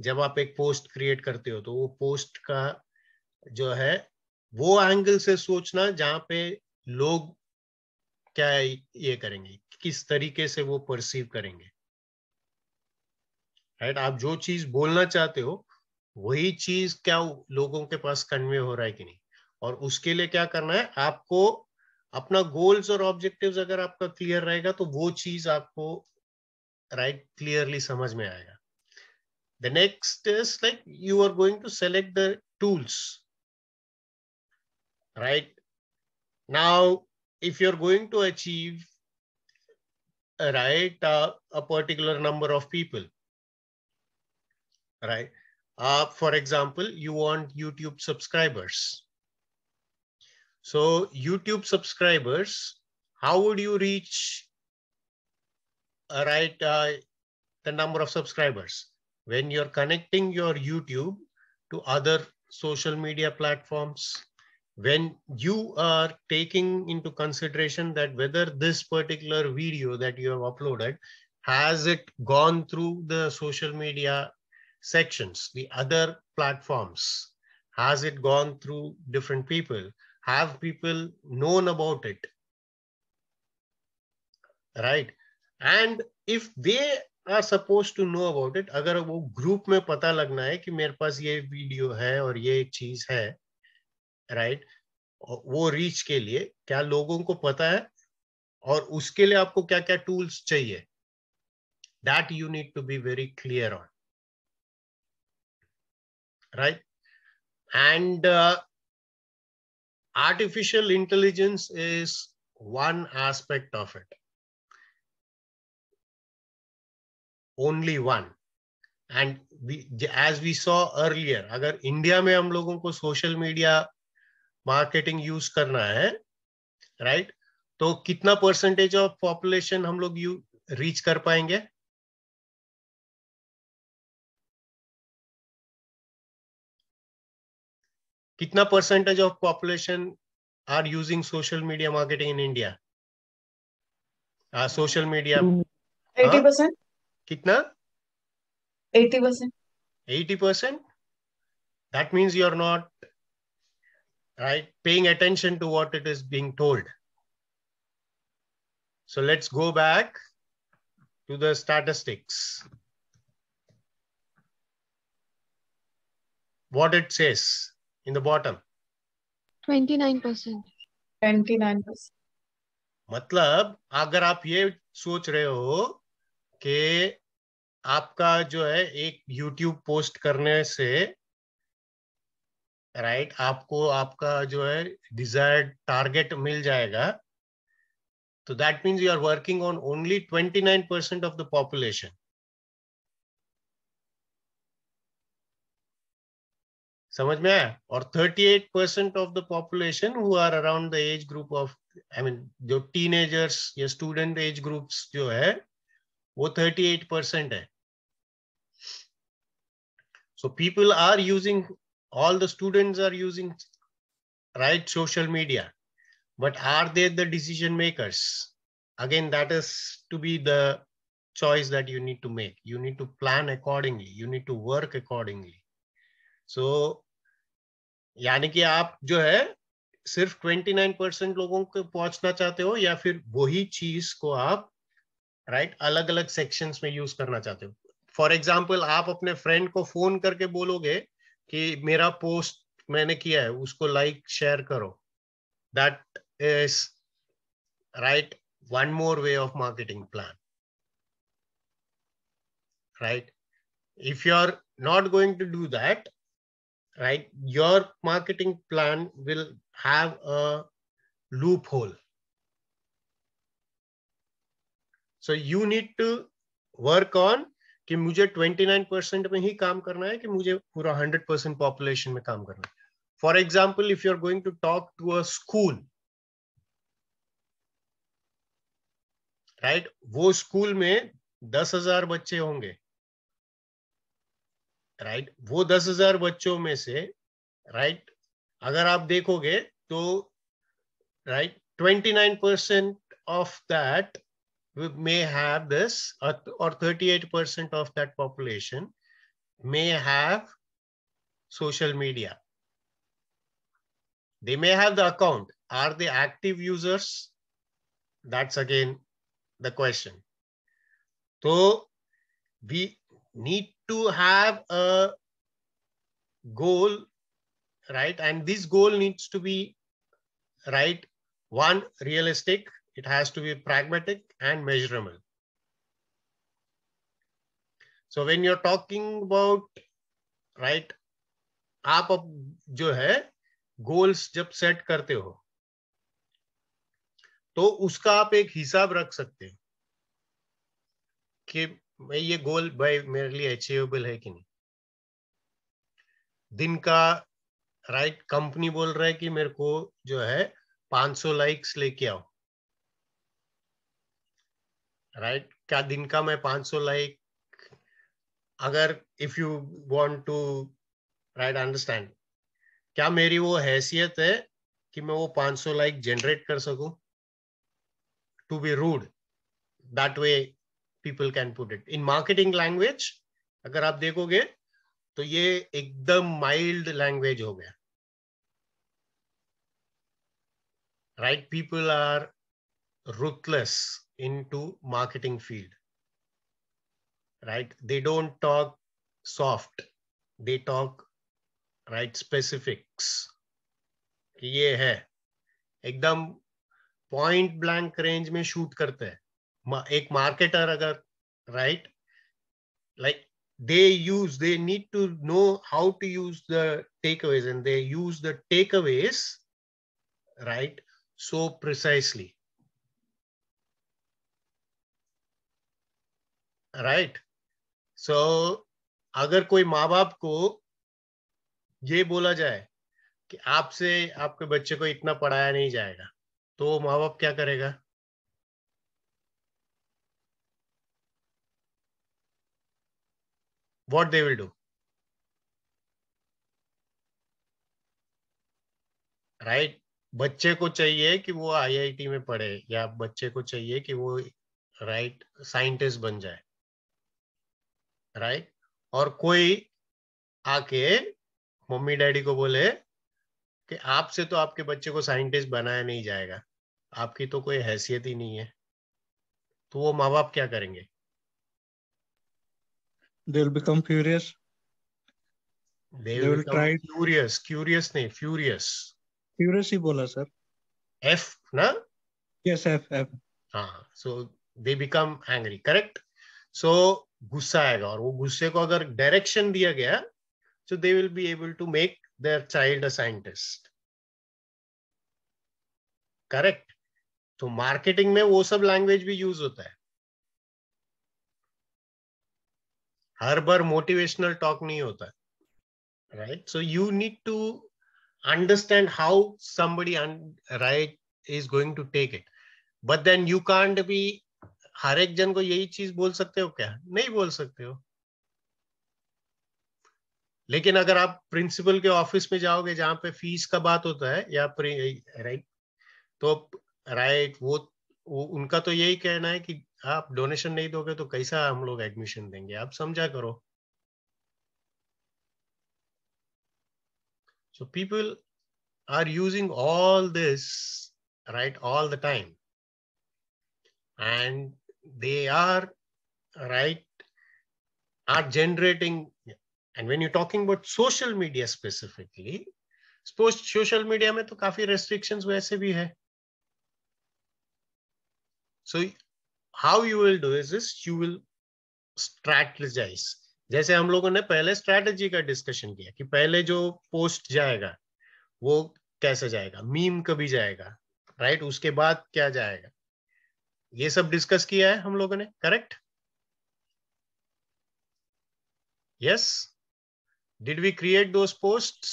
जब आप एक पोस्ट क्रिएट करते हो तो वो पोस्ट का जो है वो एंगल से सोचना जहां पे लोग क्या ये करेंगे, किस तरीके से वो परसीव करेंगे, राइट? आप जो चीज बोलना चाहते हो वही चीज क्या लोगों के पास कन्वे हो रहा है कि नहीं, और उसके लिए क्या करना है, आपको अपना गोल्स और ऑब्जेक्टिव्स अगर आपका क्लियर रहेगा तो वो चीज आपको, राइट, क्लियरली समझ में आएगा. The next is like you are going to select the tools, right? Now, if you're going to achieve, right, a particular number of people, right? For example, you want YouTube subscribers. So YouTube subscribers, how would you reach, right, the number of subscribers? When you're connecting your YouTube to other social media platforms, when you are taking into consideration that whether this particular video that you have uploaded, has it gone through the social media sections, the other platforms? Has it gone through different people? Have people known about it? Right? And if they are supposed to know about it, अगर वो group में पता लगना है कि मेरे पास ये video है और ये एक चीज है, राइट, वो रीच के लिए क्या लोगों को पता है और उसके लिए आपको क्या क्या टूल्स चाहिए, that you need to be very clear on, right? And artificial intelligence is one aspect of it, only one. And as we saw earlier, अगर इंडिया में हम लोगों को सोशल मीडिया मार्केटिंग यूज करना है, राइट, तो कितना परसेंटेज ऑफ पॉपुलेशन हम लोग रीच कर पाएंगे? कितना percentage of population are using social media marketing in India? Social media 80%. कितना? 80%. 80%? That means you're not, right, paying attention to what it is being told. So let's go back to the statistics. What it says in the bottom. 29%. 29%. मतलब अगर आप ये सोच रहे हो कि आपका जो है एक YouTube पोस्ट करने से, राइट, आपको आपका जो है डिजायर्ड टारगेट मिल जाएगा, तो that means you are working on only 29% of the population. समझ में आया? और 38% of the population who are around the age group of, I mean जो टीनेजर्स या स्टूडेंट एज ग्रुप्स जो है वो 38% है. So people are using, all the students are using, right, social media, but are they the decision makers? Again, that is to be the choice that you need to make. You need to plan accordingly. You need to work accordingly. So यानी कि आप जो है सिर्फ 29% लोगों को पहुंचना चाहते हो या फिर वही चीज को आप, राइट, अलग अलग सेक्शंस में यूज करना चाहते हो? फॉर एग्जाम्पल, आप अपने फ्रेंड को फोन करके बोलोगे कि मेरा पोस्ट मैंने किया है, उसको लाइक शेयर करो. That is, right, one more way of marketing plan, right? If you are not going to do that, right, your marketing plan will have a loophole. So you need to work on कि मुझे 29% में ही काम करना है कि मुझे पूरा 100% population में काम करना है. For example, if you are going to talk to a school, right, वो स्कूल में 10,000 बच्चे होंगे, राइट, वो 10,000 बच्चों में से, राइट, अगर आप देखोगे तो, right, 29% of that may have this, or 38% of that population may have social media. They may have the account. Are they active users? That's again the question. So we need to have a goal, right? And this goal needs to be, right, one, realistic. It has to be pragmatic and measurable. So when you're talking about, right, आप अब जो है goals जब set करते हो तो उसका आप एक हिसाब रख सकते हो कि भाई ये गोल भाई मेरे लिए अचीवेबल है कि नहीं. दिन का राइट कंपनी बोल रहा है कि मेरे को जो है 500 लाइक्स लेके आओ, राइट? क्या दिन का मैं 500 लाइक, अगर if you want to right understand, क्या मेरी वो हैसियत है कि मैं वो 500 लाइक जनरेट कर सकूं? To be rude, that way people can put it in marketing language. अगर आप देखोगे तो ये एकदम माइल्ड लैंग्वेज हो गया, right? People are ruthless into marketing field, right? They don't talk soft, they talk right specifics कि ये है, एकदम पॉइंट ब्लैंक रेंज में शूट करते हैं। एक मार्केटर अगर right like they need to know how to use the takeaways, and they use the takeaways right so precisely, right? So अगर कोई माँ बाप को ये बोला जाए कि आपसे आपके बच्चे को इतना पढ़ाया नहीं जाएगा, तो माँ बाप क्या करेगा? What they will do, right? बच्चे को चाहिए कि वो आईआईटी में पढ़े, या बच्चे को चाहिए कि वो राइट साइंटिस्ट बन जाए, राइट? और कोई आके मम्मी डैडी को बोले कि आपसे तो आपके बच्चे को साइंटिस्ट बनाया नहीं जाएगा, आपकी तो कोई हैसियत ही नहीं है, तो वो माँ बाप क्या करेंगे? They will become furious. They They will will become try. curious नहीं, furious. Furious ही बोला सर. F ना? Yes, F. हाँ, so they become angry, correct? So गुस्सा आएगा, और वो गुस्से को अगर डायरेक्शन दिया गया, so they will be able to make their child a scientist, correct? तो मार्केटिंग में वो सब लैंग्वेज भी यूज होता है। हर बार मोटिवेशनल टॉक नहीं होता, right? So you need to understand how somebody right is going to take it, but then you can't be हर एक जन को यही चीज बोल सकते हो क्या? नहीं बोल सकते हो। लेकिन अगर आप प्रिंसिपल के ऑफिस में जाओगे जहां पे फीस का बात होता है, या राइट, तो राइट वो उनका तो यही कहना है कि आप डोनेशन नहीं दोगे तो कैसा हम लोग एडमिशन देंगे, आप समझा करो। So people are using all this right all the time, and they are right are generating. And when you're talking about social media specifically, suppose social media में तो काफी restrictions वैसे भी है। So how you will do is this, you will strategize। जैसे हम लोगों ने पहले स्ट्रैटेजी का डिस्कशन किया कि पहले जो पोस्ट जाएगा वो कैसे जाएगा, मीम कभी जाएगा, राइट? उसके बाद क्या जाएगा, ये सब डिस्कस किया है हम लोगों ने, correct? Yes, did we create those posts?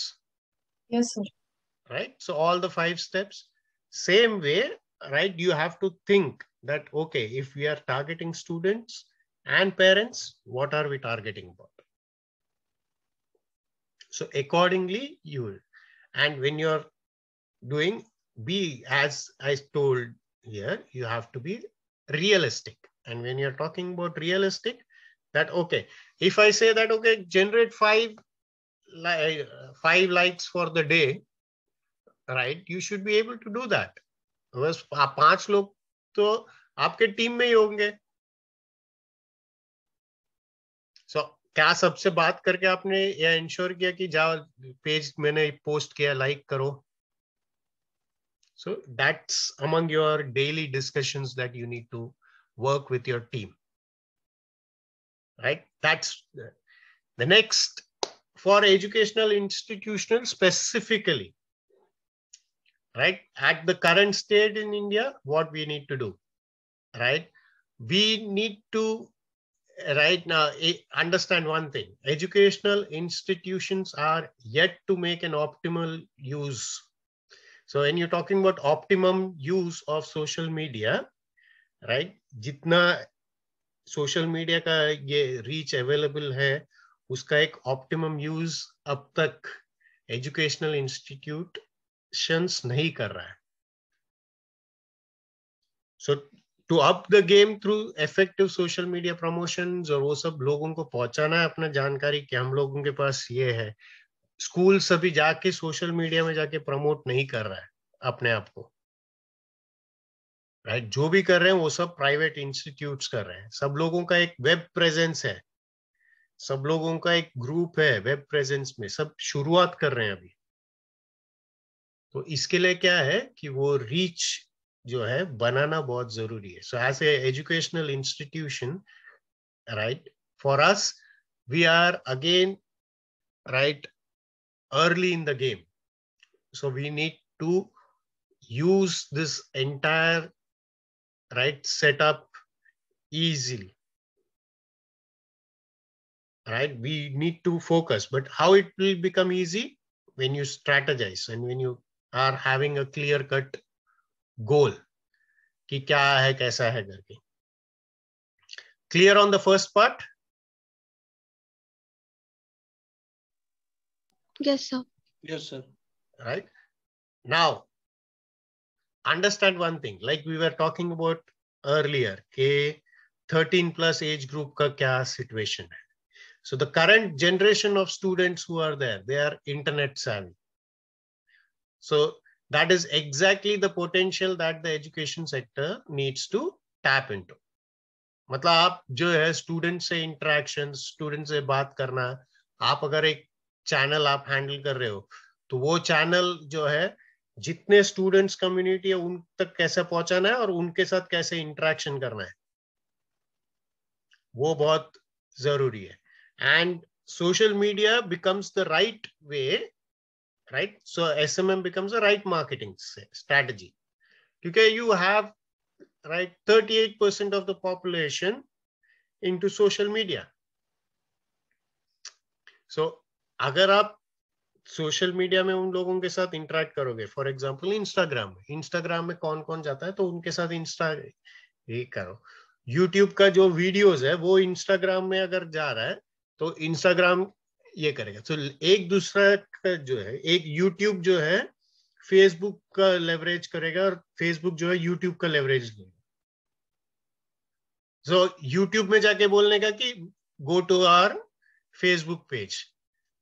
Yes, sir. Right? So all the 5 steps, same way, right? You have to think that, okay, if we are targeting students and parents, what are we targeting about? So accordingly, you will. And when you're doing, be, as I told here, you have to be realistic. And when you're talking about realistic, that, okay, if I say that, okay, generate 5 likes for the day, right? You should be able to do that. बस 5 लोग तो आपके team में ही होंगे। So क्या सबसे बात करके आपने यह इंश्योर किया कि जाओ पेज मैंने पोस्ट किया, लाइक करो? So that's among your daily discussions that you need to work with your team, right? That's the next. For educational institutional specifically, right, at the current state in India, what we need to do, right? We need to right now, understand one thing. Educational institutions are yet to make an optimal use. So when you're talking about optimum use of social media, right? जितना social media का ये reach available है, उसका एक optimum use अब तक educational institutions नहीं कर रहा है. So to up the game through effective social media promotions और वो सब लोगों को पहुंचाना है अपना जानकारी कि हम लोगों के पास ये है. स्कूल सभी जाके सोशल मीडिया में जाके प्रमोट नहीं कर रहा है अपने आप को, राइट? जो भी कर रहे हैं वो सब प्राइवेट इंस्टीट्यूट्स कर रहे हैं. सब लोगों का एक वेब प्रेजेंस है, सब लोगों का एक ग्रुप है वेब प्रेजेंस में, सब शुरुआत कर रहे हैं अभी. तो इसके लिए क्या है कि वो रीच जो है बनाना बहुत जरूरी है. So as a educational institution, right, for us we are again right early in the game. So we need to use this entire right setup easily, right? We need to focus, but how it will become easy? When you strategize and when you are having a clear cut goal कि क्या है कैसा है करके. Clear on the first part? Yes, sir. Yes, sir. Right now, understand one thing, like we were talking about earlier, कि 13 plus age group का क्या situation है. So the current generation of students who are there, they are internet savvy. So that is exactly the potential that the education sector needs to tap into. मतलब आप जो है student से interaction, student से बात करना, आप अगर एक चैनल आप हैंडल कर रहे हो तो वो चैनल जो है जितने स्टूडेंट्स कम्युनिटी है उन तक कैसे पहुंचाना है और उनके साथ कैसे इंटरेक्शन करना है, वो बहुत जरूरी है. And social media becomes the right way, right? So SMM becomes a right marketing strategy, क्योंकि you have right 38% of the population into social media. So अगर आप सोशल मीडिया में उन लोगों के साथ इंटरेक्ट करोगे, फॉर एग्जांपल इंस्टाग्राम में कौन कौन जाता है तो उनके साथ ये करो. यूट्यूब का जो वीडियोस है वो इंस्टाग्राम में अगर जा रहा है तो इंस्टाग्राम ये करेगा. तो एक दूसरा का जो है, एक यूट्यूब जो है फेसबुक का लेवरेज करेगा और फेसबुक जो है यूट्यूब का लेवरेज लेगा. सो यूट्यूब में जाके बोलने का कि go to our Facebook page,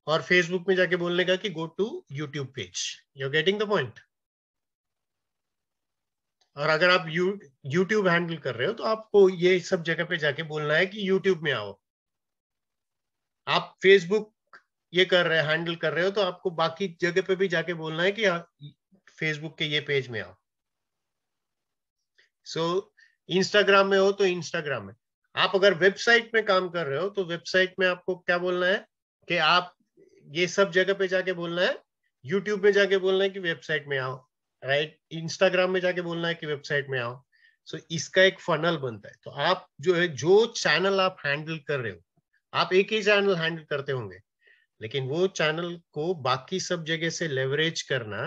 और फेसबुक में जाके बोलने का कि go to YouTube page. You are getting the point? और अगर आप यूट्यूब हैंडल कर रहे हो तो आपको ये सब जगह पे जाके बोलना है कि यूट्यूब में आओ. आप फेसबुक ये कर रहे हैं, हैंडल कर रहे हो, तो आपको बाकी जगह पे भी जाके बोलना है कि फेसबुक के ये पेज में आओ. सो इंस्टाग्राम में हो तो इंस्टाग्राम में. आप अगर वेबसाइट में काम कर रहे हो तो वेबसाइट में आपको क्या बोलना है कि आप ये सब जगह पे जाके बोलना है. यूट्यूब में जाके बोलना है कि वेबसाइट में आओ, राइट? इंस्टाग्राम में जाके बोलना है कि वेबसाइट में आओ. सो इसका एक फनल बनता है. तो आप जो है, जो चैनल आप हैंडल कर रहे हो, आप एक ही चैनल हैंडल करते होंगे, लेकिन वो चैनल को बाकी सब जगह से लेवरेज करना,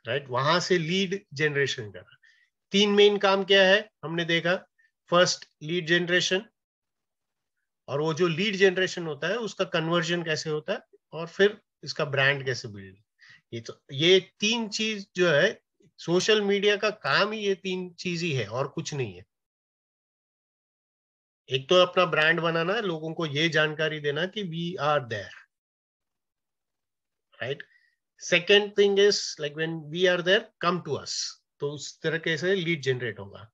राइट? वहां से लीड जनरेशन करना. 3 मेन काम क्या है हमने देखा. फर्स्ट, लीड जनरेशन, और वो जो लीड जनरेशन होता है उसका कन्वर्जन कैसे होता है, और फिर इसका ब्रांड कैसे बिल्ड. ये 3 चीज जो है, सोशल मीडिया का काम ही ये 3 चीज ही है और कुछ नहीं है. एक तो अपना ब्रांड बनाना है, लोगों को ये जानकारी देना कि we are there, right? Second thing is like when we are there, come to us. तो उस तरीके से लीड जनरेट होगा,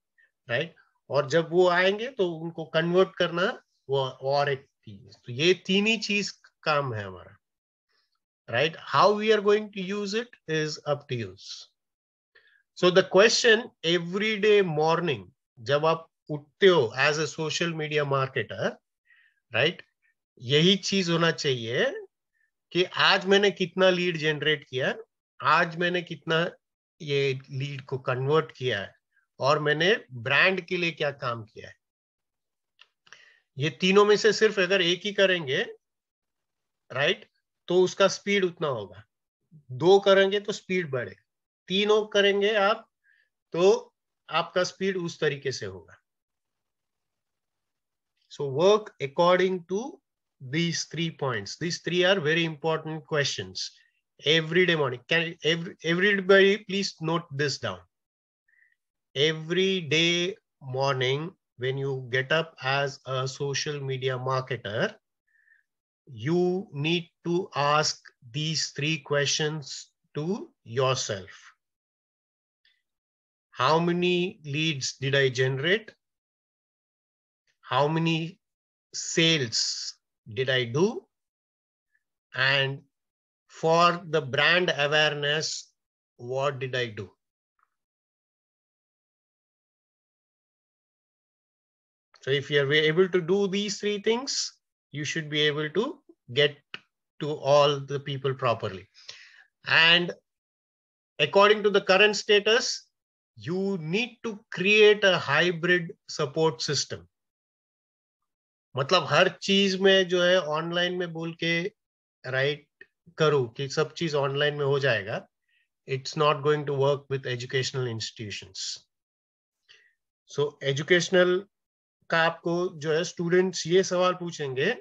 राइट? और जब वो आएंगे तो उनको कन्वर्ट करना वो और एक चीज. तो ये 3 ही चीज काम है हमारा, right? How we are going to use it is up to use. So the question, every day morning जब आप उठते हो as a social media marketer, right, यही चीज होना चाहिए कि आज मैंने कितना लीड जनरेट किया, आज मैंने कितना ये लीड को कन्वर्ट किया है, और मैंने ब्रांड के लिए क्या काम किया है. ये तीनों में से सिर्फ अगर एक ही करेंगे, राइट, तो उसका स्पीड उतना होगा। दो करेंगे तो स्पीड बढ़ेगा, तीनों करेंगे आप तो आपका स्पीड उस तरीके से होगा। So work according to these 3 points. These 3 are very important questions. Every day morning, everybody please note this down. Every day morning, when you get up as a social media marketer, you need to ask these 3 questions to yourself. How many leads did I generate? How many sales did I do? And for the brand awareness, what did I do? So if you are able to do these 3 things, you should be able to get to all the people properly. And according to the current status, you need to create a hybrid support system. मतलब हर चीज में जो है online में बोल के right करूं कि सब चीज ऑनलाइन में हो जाएगा, it's not going to work with educational institutions. So educational का आपको जो है स्टूडेंट्स ये सवाल पूछेंगे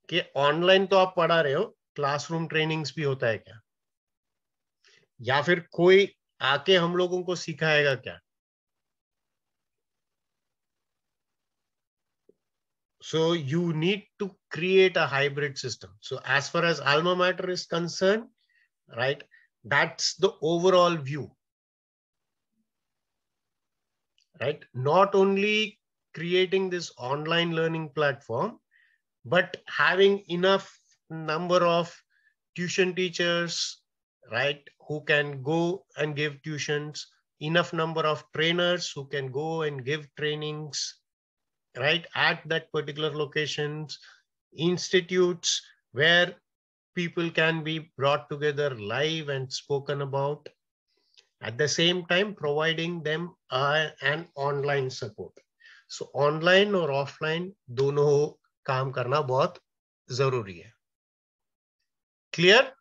कि ऑनलाइन तो आप पढ़ा रहे हो, क्लासरूम ट्रेनिंग्स भी होता है क्या, या फिर कोई आके हम लोगों को सिखाएगा क्या? So you need to create a hybrid system. So as far as Alma Mater is concerned, right, that's the overall view, right? Not only creating this online learning platform, but having enough number of tuition teachers, right, who can go and give tuitions, enough number of trainers who can go and give trainings, right, at that particular locations, institutes where people can be brought together live and spoken about. At the same time, providing them an online support. So online और offline दोनों काम करना बहुत जरूरी है. Clear?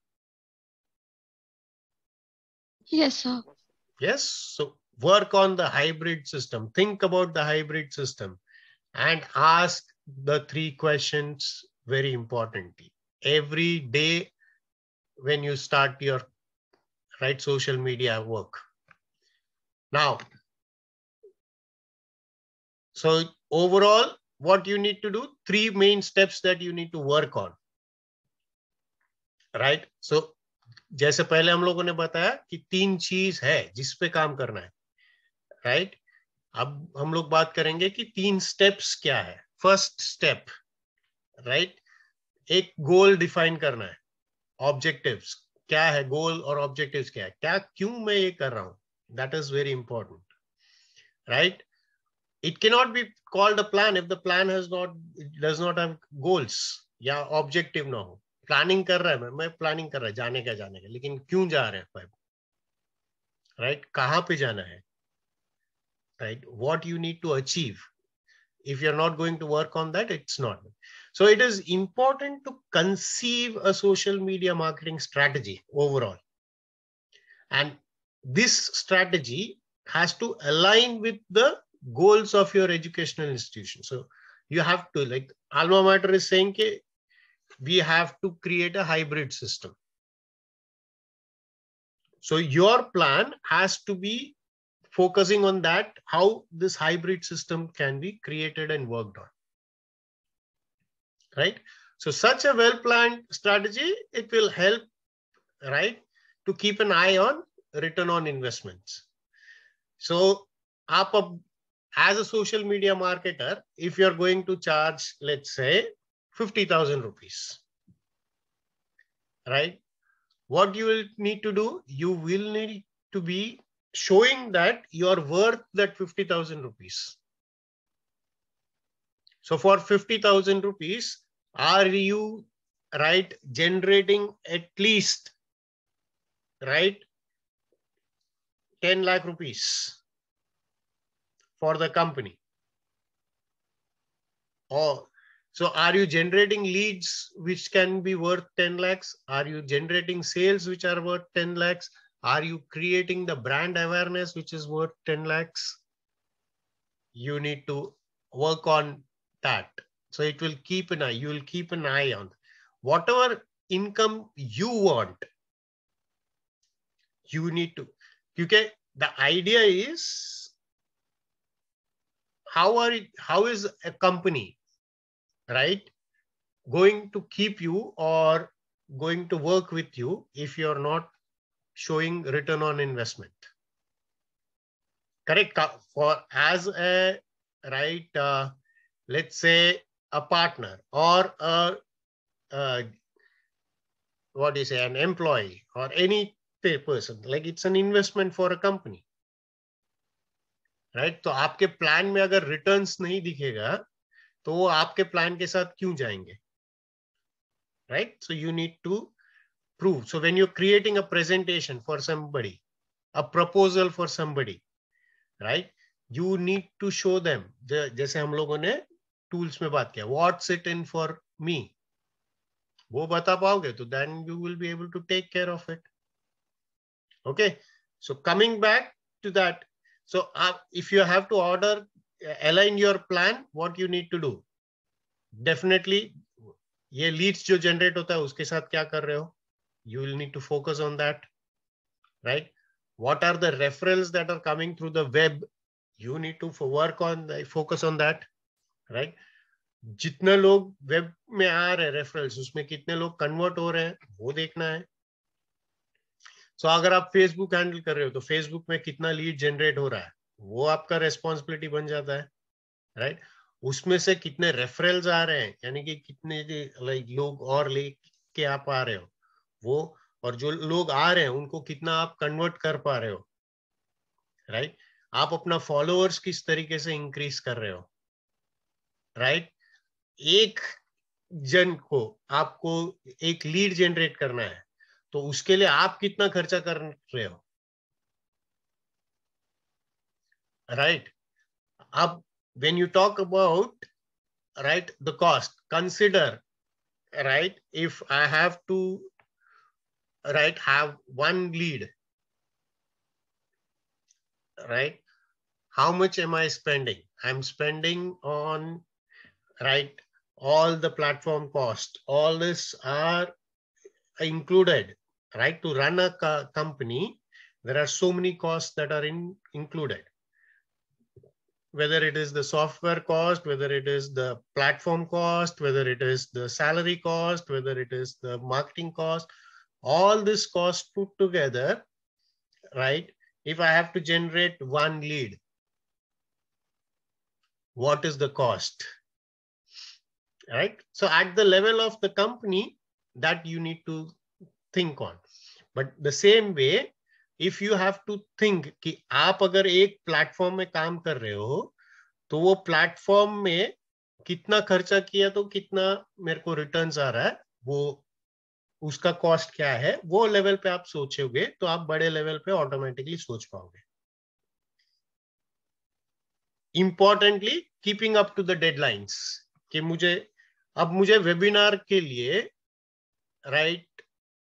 Yes, sir. Yes. So work on the hybrid system. Think about the hybrid system and ask the 3 questions very importantly every day when you start your right social media work. Now, so overall, what you need to do, 3 main steps that you need to work on, right? So जैसे पहले हम लोगों ने बताया कि 3 चीज है जिस पे काम करना है, राइट? अब हम लोग बात करेंगे कि 3 स्टेप्स क्या है. फर्स्ट स्टेप, राइट, एक गोल डिफाइन करना है. ऑब्जेक्टिव्स क्या है, गोल और ऑब्जेक्टिव्स क्या है, क्या क्यों मैं ये कर रहा हूं, that is very important, right? It cannot be called a plan if the plan does not have goals या ऑब्जेक्टिव ना हो. प्लानिंग कर रहा है, मैं प्लानिंग कर रहा है जाने का, लेकिन क्यों जा रहे हैं, राइट, कहां पे जाना है, right, what you need to achieve. If you're not going to work on that, it's not. So it is important to conceive a social media marketing strategy overall. And this strategy has to align with the goals of your educational institution. So you have to, like Alma Mater is saying, we have to create a hybrid system. So your plan has to be focusing on that, how this hybrid system can be created and worked on, right? So such a well-planned strategy, it will help, right, to keep an eye on return on investments. So as a social media marketer, if you're going to charge, let's say 50,000 rupees, right? What you will need to do, you will need to be showing that you're worth that 50,000 rupees. So for 50,000 rupees, are you, right, generating at least, right, 10 lakh rupees for the company? Or so are you generating leads which can be worth 10 lakhs? Are you generating sales which are worth 10 lakhs? Are you creating the brand awareness which is worth 10 lakhs? You need to work on that. So it will keep an eye. You will keep an eye on whatever income you want. You need to, okay, the idea is how is a company, right, going to keep you or going to work with you if you're not showing return on investment? Correct. For as a right, let's say a partner or what do you say, an employee or any person, like it's an investment for a company, right? तो आपके plan में अगर returns नहीं दिखेगा तो वो आपके plan के साथ क्यों जाएंगे, right? So you need to prove. So when you're creating a presentation for somebody, a proposal for somebody, right, you need to show them जैसे हम लोगों ने टूल्स में बात किया, what's it in for me, वो बता पाओगे तो then you will be able to take care of it. Okay, so coming back to that, so if you have to order, align your plan, what you need to do, definitely ये leads जो generate होता है उसके साथ क्या कर रहे हो, you will need to focus on that, right? What are the referrals that are coming through the web, you need to work on, focus on that, right? जितने लोग वेब में आ रहे हैं रेफरल्स, उसमें कितने लोग कन्वर्ट हो रहे हैं वो देखना है. सो अगर आप फेसबुक हैंडल कर रहे हो तो फेसबुक में कितना लीड जनरेट हो रहा है वो आपका रेस्पॉन्सिबिलिटी बन जाता है, राइट? उसमें से कितने रेफरल्स आ रहे हैं, यानी कि कितने लोग और लेके आप आ रहे हो वो, और जो लोग आ रहे हैं उनको कितना आप कन्वर्ट कर पा रहे हो, राइट? आप अपना फॉलोअर्स किस तरीके से इंक्रीज कर रहे हो, राइट? एक जन को आपको एक लीड जनरेट करना है तो उसके लिए आप कितना खर्चा कर रहे हो, राइट? अब when you talk about, right, the cost, consider, right, if I have to, right, have one lead, right, how much am I spending? I'm spending on, right, all the platform cost, all this are included, right? To run a company, there are so many costs that are included, whether it is the software cost, whether it is the platform cost, whether it is the salary cost, whether it is the marketing cost, all this cost put together, right? If I have to generate one lead, what is the cost, right? So at the level of the company, that you need to think on. But the same way, if you have to think कि आप अगर एक platform में काम कर रहे हो तो वो प्लेटफॉर्म में कितना खर्चा किया तो कितना मेरे को रिटर्न्स आ रहा है, वो उसका कॉस्ट क्या है, वो लेवल पे आप सोचोगे तो आप बड़े लेवल पे ऑटोमेटिकली सोच पाओगे. Importantly keeping up to the deadlines, कि मुझे वेबिनार के लिए, राइट,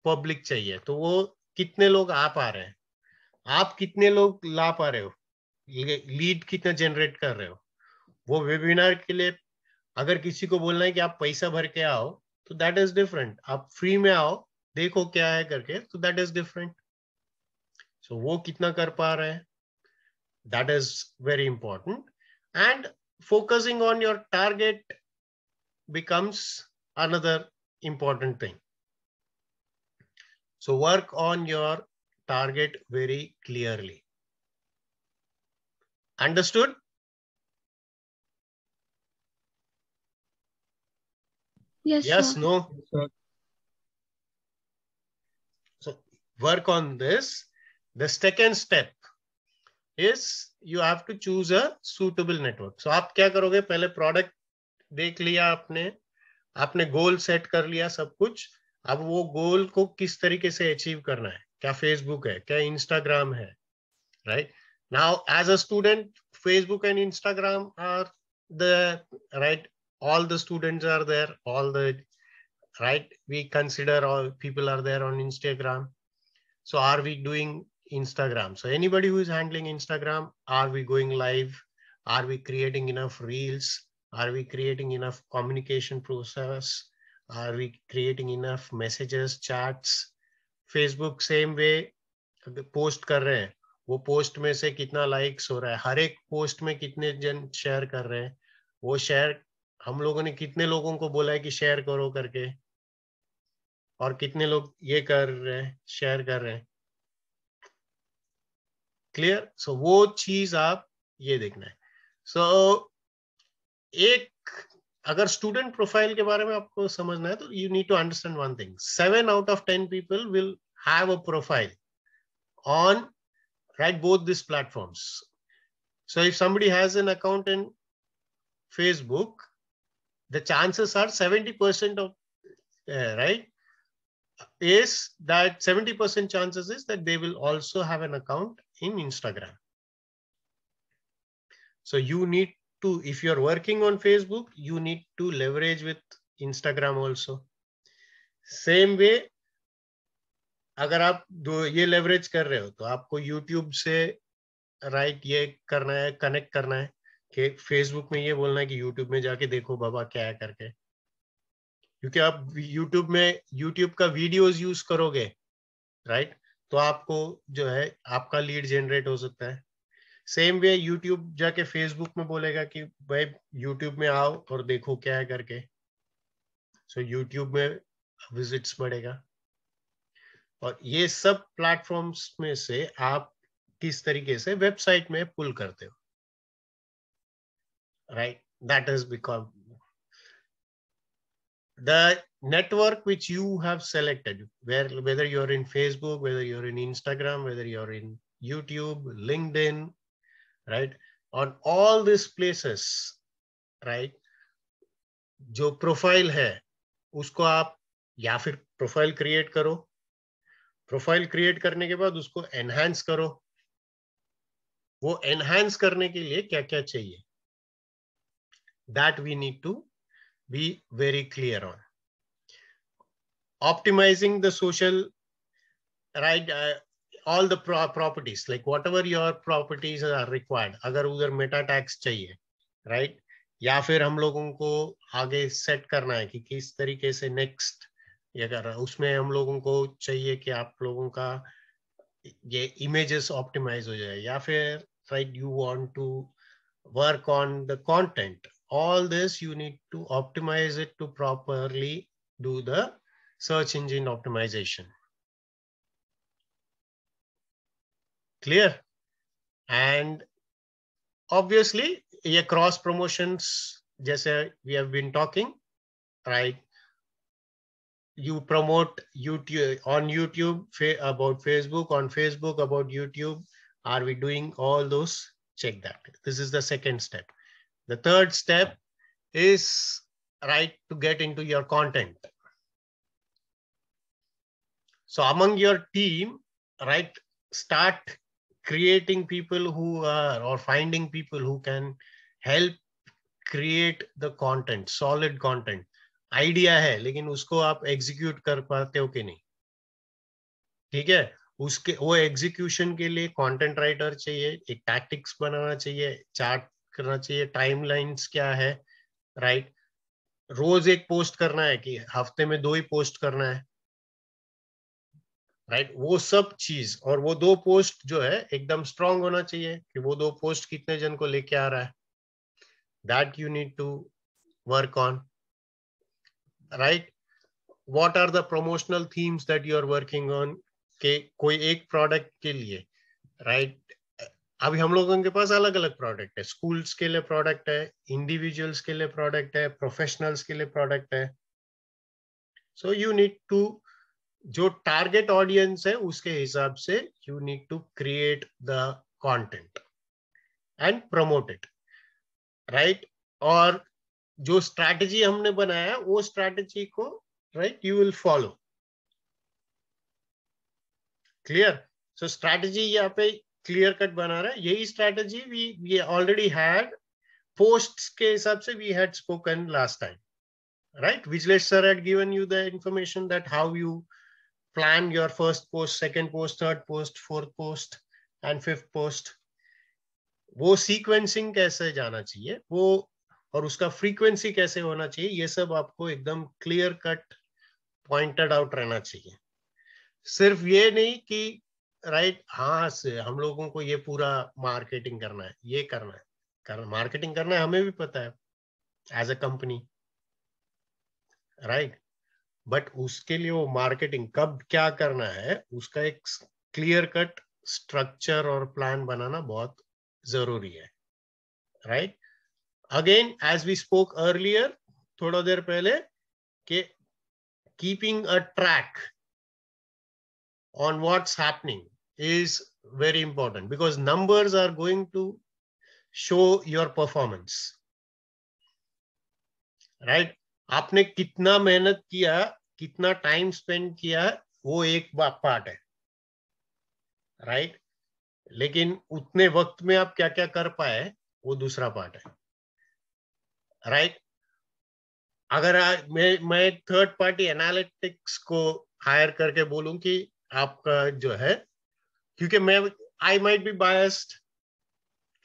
पब्लिक चाहिए, तो वो कितने लोग आ पा रहे हैं, आप कितने लोग ला पा रहे हो, लीड कितना जनरेट कर रहे हो. वो वेबिनार के लिए अगर किसी को बोलना है कि आप पैसा भर के आओ तो दैट इज डिफरेंट, आप फ्री में आओ देखो क्या है करके, तो दैट इज डिफरेंट. सो वो कितना कर पा रहे हैं, that is very important. And focusing on your target becomes another important thing. So work on your target very clearly. Understood? Yes, Yes, sir. no? Yes, sir. So work on this. The second step is you have to choose a suitable network. So आप क्या करोगे, पहले product देख लिया आपने goal set कर लिया सब कुछ, अब वो गोल को किस तरीके से अचीव करना है, क्या फेसबुक है, क्या इंस्टाग्राम है, right? Now as a student, Facebook and Instagram are the, right, all the students are there, all the, right? We consider all people are there on Instagram. So are we doing Instagram? So anybody who is handling Instagram, are we going live? Are we creating enough reels? Are we creating enough communication process? Are we creating enough messages, chats? Facebook same way, post कर रहे हैं, वो post में से कितना likes हो रहा है, हर एक पोस्ट में कितने जन शेयर कर रहे हैं, वो शेयर हम लोगों ने कितने लोगों को बोला है कि शेयर करो करके, और कितने लोग ये कर रहे हैं, शेयर कर रहे हैं. क्लियर? सो वो चीज आप ये देखना है. सो एक अगर स्टूडेंट प्रोफाइल के बारे में आपको समझना है तो you need to understand one thing. 7 out of 10 people will have a profile on, right, both these platforms. So if somebody has an account in Facebook, the chances are 70% of right is that 70% chances is that they will also have an account in Instagram. So you need to, if you're working on Facebook, you need to leverage with Instagram also. Same way, अगर आप ये leverage कर रहे हो तो आपको YouTube से right ये करना है, कनेक्ट करना है कि फेसबुक में ये बोलना है कि यूट्यूब में जाके देखो बाबा क्या है करके, क्योंकि आप यूट्यूब का वीडियोस यूज करोगे, राइट, तो आपको जो है आपका लीड जनरेट हो सकता है. सेम वे यूट्यूब जाके फेसबुक में बोलेगा कि भाई यूट्यूब में आओ और देखो क्या है करके, सो यूट्यूब में विजिट्स बढ़ेगा. और ये सब प्लेटफॉर्म्स में से आप किस तरीके से वेबसाइट में पुल करते हो, right, that is because the network which you have selected, whether you're in Facebook, whether you're in Instagram, whether you're in YouTube, LinkedIn, right, on all these places, right, जो प्रोफाइल है उसको आप या फिर profile create करो, profile create करने के बाद उसको एनहांस करो. वो एनहांस करने के लिए क्या क्या चाहिए, that we need to be very clear on. Optimizing the social, right, all the properties, like whatever your properties are required. अगर उधर मेटा टैग्स चाहिए, right, या फिर हम लोगों को आगे सेट करना है कि किस तरीके से नेक्स्ट ये कर रहा है, उसमें हम लोगों को चाहिए कि आप लोगों का ये इमेजेस ऑप्टिमाइज हो जाए, या फिर right you want to work on the content. All this you need to optimize it to properly do the search engine optimization. Clear? And obviously ये cross promotions जैसे we have been talking, right, you promote YouTube on YouTube about Facebook, on Facebook about YouTube. Are we doing all those? Check that. This is the second step. The third step is, right, to get into your content. So among your team, right, start creating people who are, or finding people who can help create the content, solid content. Idea है, लेकिन उसको आप execute कर पाते हो कि नहीं, ठीक है, उसके वो एग्जीक्यूशन के लिए कंटेंट राइटर चाहिए, एक टैक्टिक्स बनाना चाहिए, चार्ट करना चाहिए, टाइमलाइंस क्या है, राइट, रोज एक पोस्ट करना है कि हफ्ते में 2 ही पोस्ट करना है, राइट, वो सब चीज. और वो 2 पोस्ट जो है एकदम स्ट्रांग होना चाहिए कि वो 2 पोस्ट कितने जन को लेके आ रहा है, that you need to work on, right. What are the promotional themes that you are working on, के कोई एक प्रोडक्ट के लिए, राइट, अभी हम लोगों के पास अलग अलग प्रोडक्ट है, स्कूल्स के लिए प्रोडक्ट है, इंडिविजुअल्स के लिए प्रोडक्ट है, प्रोफेशनल्स के लिए प्रोडक्ट है. सो यू नीड टू, जो टारगेट ऑडियंस है उसके हिसाब से you need to create the content and promote it, right. और जो स्ट्रैटेजी हमने बनाया वो स्ट्रैटेजी को, right, you will follow. Clear? So strategy यहाँ पे क्लियर कट बना रहा है. यही strategy we already had posts के हिसाब से we had spoken last time, right? Vijlesh sir had given you the information that how you plan your first post, second post, third post, fourth post and fifth post. वो sequencing कैसे जाना चाहिए, वो और उसका frequency कैसे होना चाहिए, ये सब आपको एकदम clear cut pointed out रहना चाहिए. सिर्फ ये नहीं कि राइट हाँ से हम लोगों को ये पूरा मार्केटिंग करना है, ये करना है, मार्केटिंग करना है, हमें भी पता है as a company, right. But उसके लिए वो मार्केटिंग कब क्या करना है, उसका एक क्लियर कट स्ट्रक्चर और प्लान बनाना बहुत जरूरी है, right. Again as we spoke earlier, थोड़ा देर पहले, कि keeping a track on what's happening is very important, because numbers are going to show your performance, right? आपने कितना मेहनत किया, कितना टाइम स्पेंड किया, वो एक पार्ट है, राइट. लेकिन उतने वक्त में आप क्या क्या कर पाए, वो दूसरा पार्ट है, राइट. अगर मैं थर्ड पार्टी एनालिटिक्स को हायर करके बोलूं कि आपका जो है, क्योंकि मैं आई माइट बी बायस्ड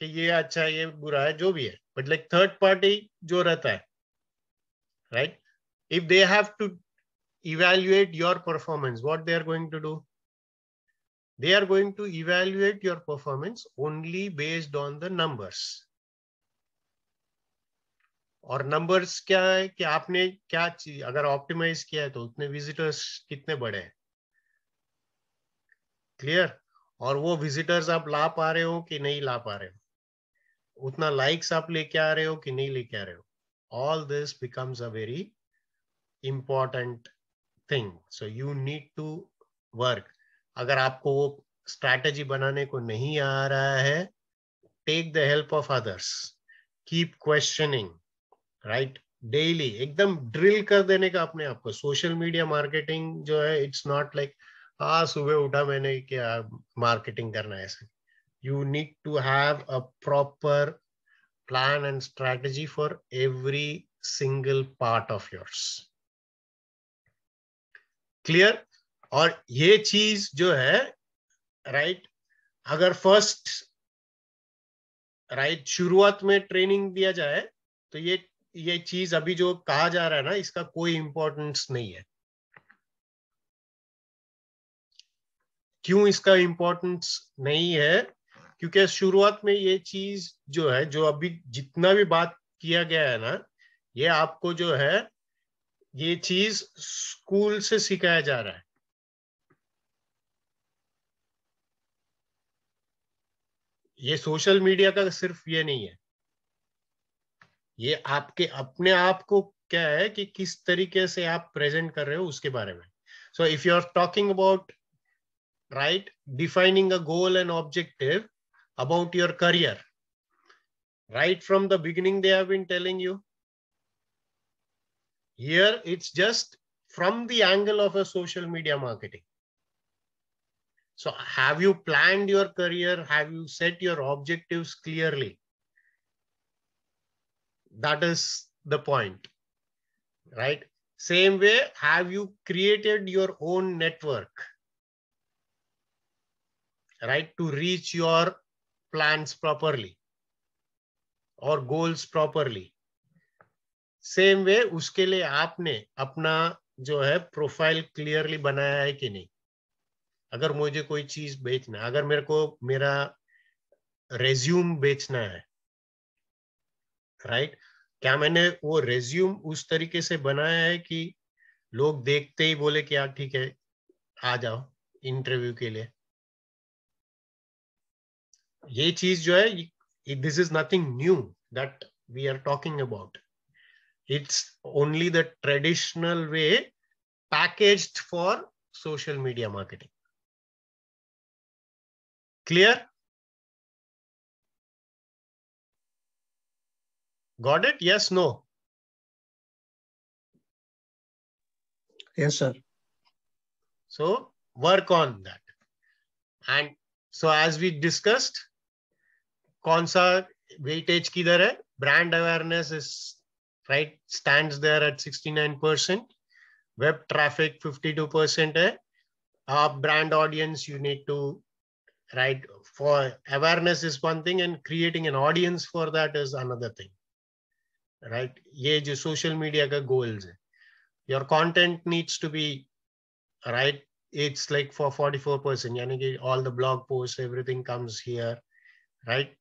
कि ये अच्छा है ये बुरा है जो भी है, बट लाइक थर्ड पार्टी जो रहता है, right, if they have to evaluate your performance, what they are going to do, they are going to evaluate your performance only based on the numbers. और नंबर्स क्या है कि आपने क्या चीज अगर ऑप्टिमाइज किया है तो उतने विजिटर्स कितने बढ़े हैं, क्लियर. और वो विजिटर्स आप ला पा रहे हो कि नहीं ला पा रहे हो, उतना लाइक्स आप लेके आ रहे हो कि नहीं लेके आ रहे हो. All this becomes a very important thing. So you need to work. अगर आपको वो स्ट्रैटेजी बनाने को नहीं आ रहा है, take the help of others, keep questioning, right. Daily एकदम ड्रिल कर देने का अपने आप को. सोशल मीडिया मार्केटिंग जो है, इट्स नॉट लाइक हाँ सुबह उठा मैंने क्या मार्केटिंग करना है, ऐसा. You need to have a proper plan and strategy for every single part of yours. Clear? और ये चीज जो है, राइट, अगर फर्स्ट राइट शुरुआत में ट्रेनिंग दिया जाए तो ये चीज अभी जो कहा जा रहा है ना, इसका कोई इंपॉर्टेंस नहीं है. क्यों इसका इंपॉर्टेंस नहीं है? क्योंकि शुरुआत में ये चीज जो है, जो अभी जितना भी बात किया गया है ना, ये आपको जो है ये चीज स्कूल से सिखाया जा रहा है. ये सोशल मीडिया का सिर्फ ये नहीं है, ये आपके अपने आप को क्या है कि किस तरीके से आप प्रेजेंट कर रहे हो उसके बारे में. So if you are talking about right defining a goal and objective about your career, right from the beginning they have been telling you. Here it's just from the angle of a social media marketing. So have you planned your career? Have you set your objectives clearly? That is the point, right? Same way, have you created your own network, right, to reach your plans properly or goals properly? Same way उसके लिए आपने अपना जो है profile clearly बनाया है कि नहीं. अगर मुझे कोई चीज बेचना है, अगर मेरे को मेरा रेज्यूम बेचना है, राइट, क्या मैंने वो रेज्यूम उस तरीके से बनाया है कि लोग देखते ही बोले कि यार ठीक है आ जाओ इंटरव्यू के लिए. ये चीज जो है, this is nothing new that we are talking about. It's only the traditional way packaged for social media marketing. Clear? Got it? Yes, no? Yes, sir. So work on that. And so as we discussed, कौन सा weightage किधर है, brand awareness is right, stands there at 69%. Web traffic 52% hai. Brand audience you need to, right, for awareness is one thing and creating an audience for that is another thing, right? Ye jo social media ka goals hai. Your content needs to be, right, it's like for 44%, yani ki all the blog posts, everything comes here, right?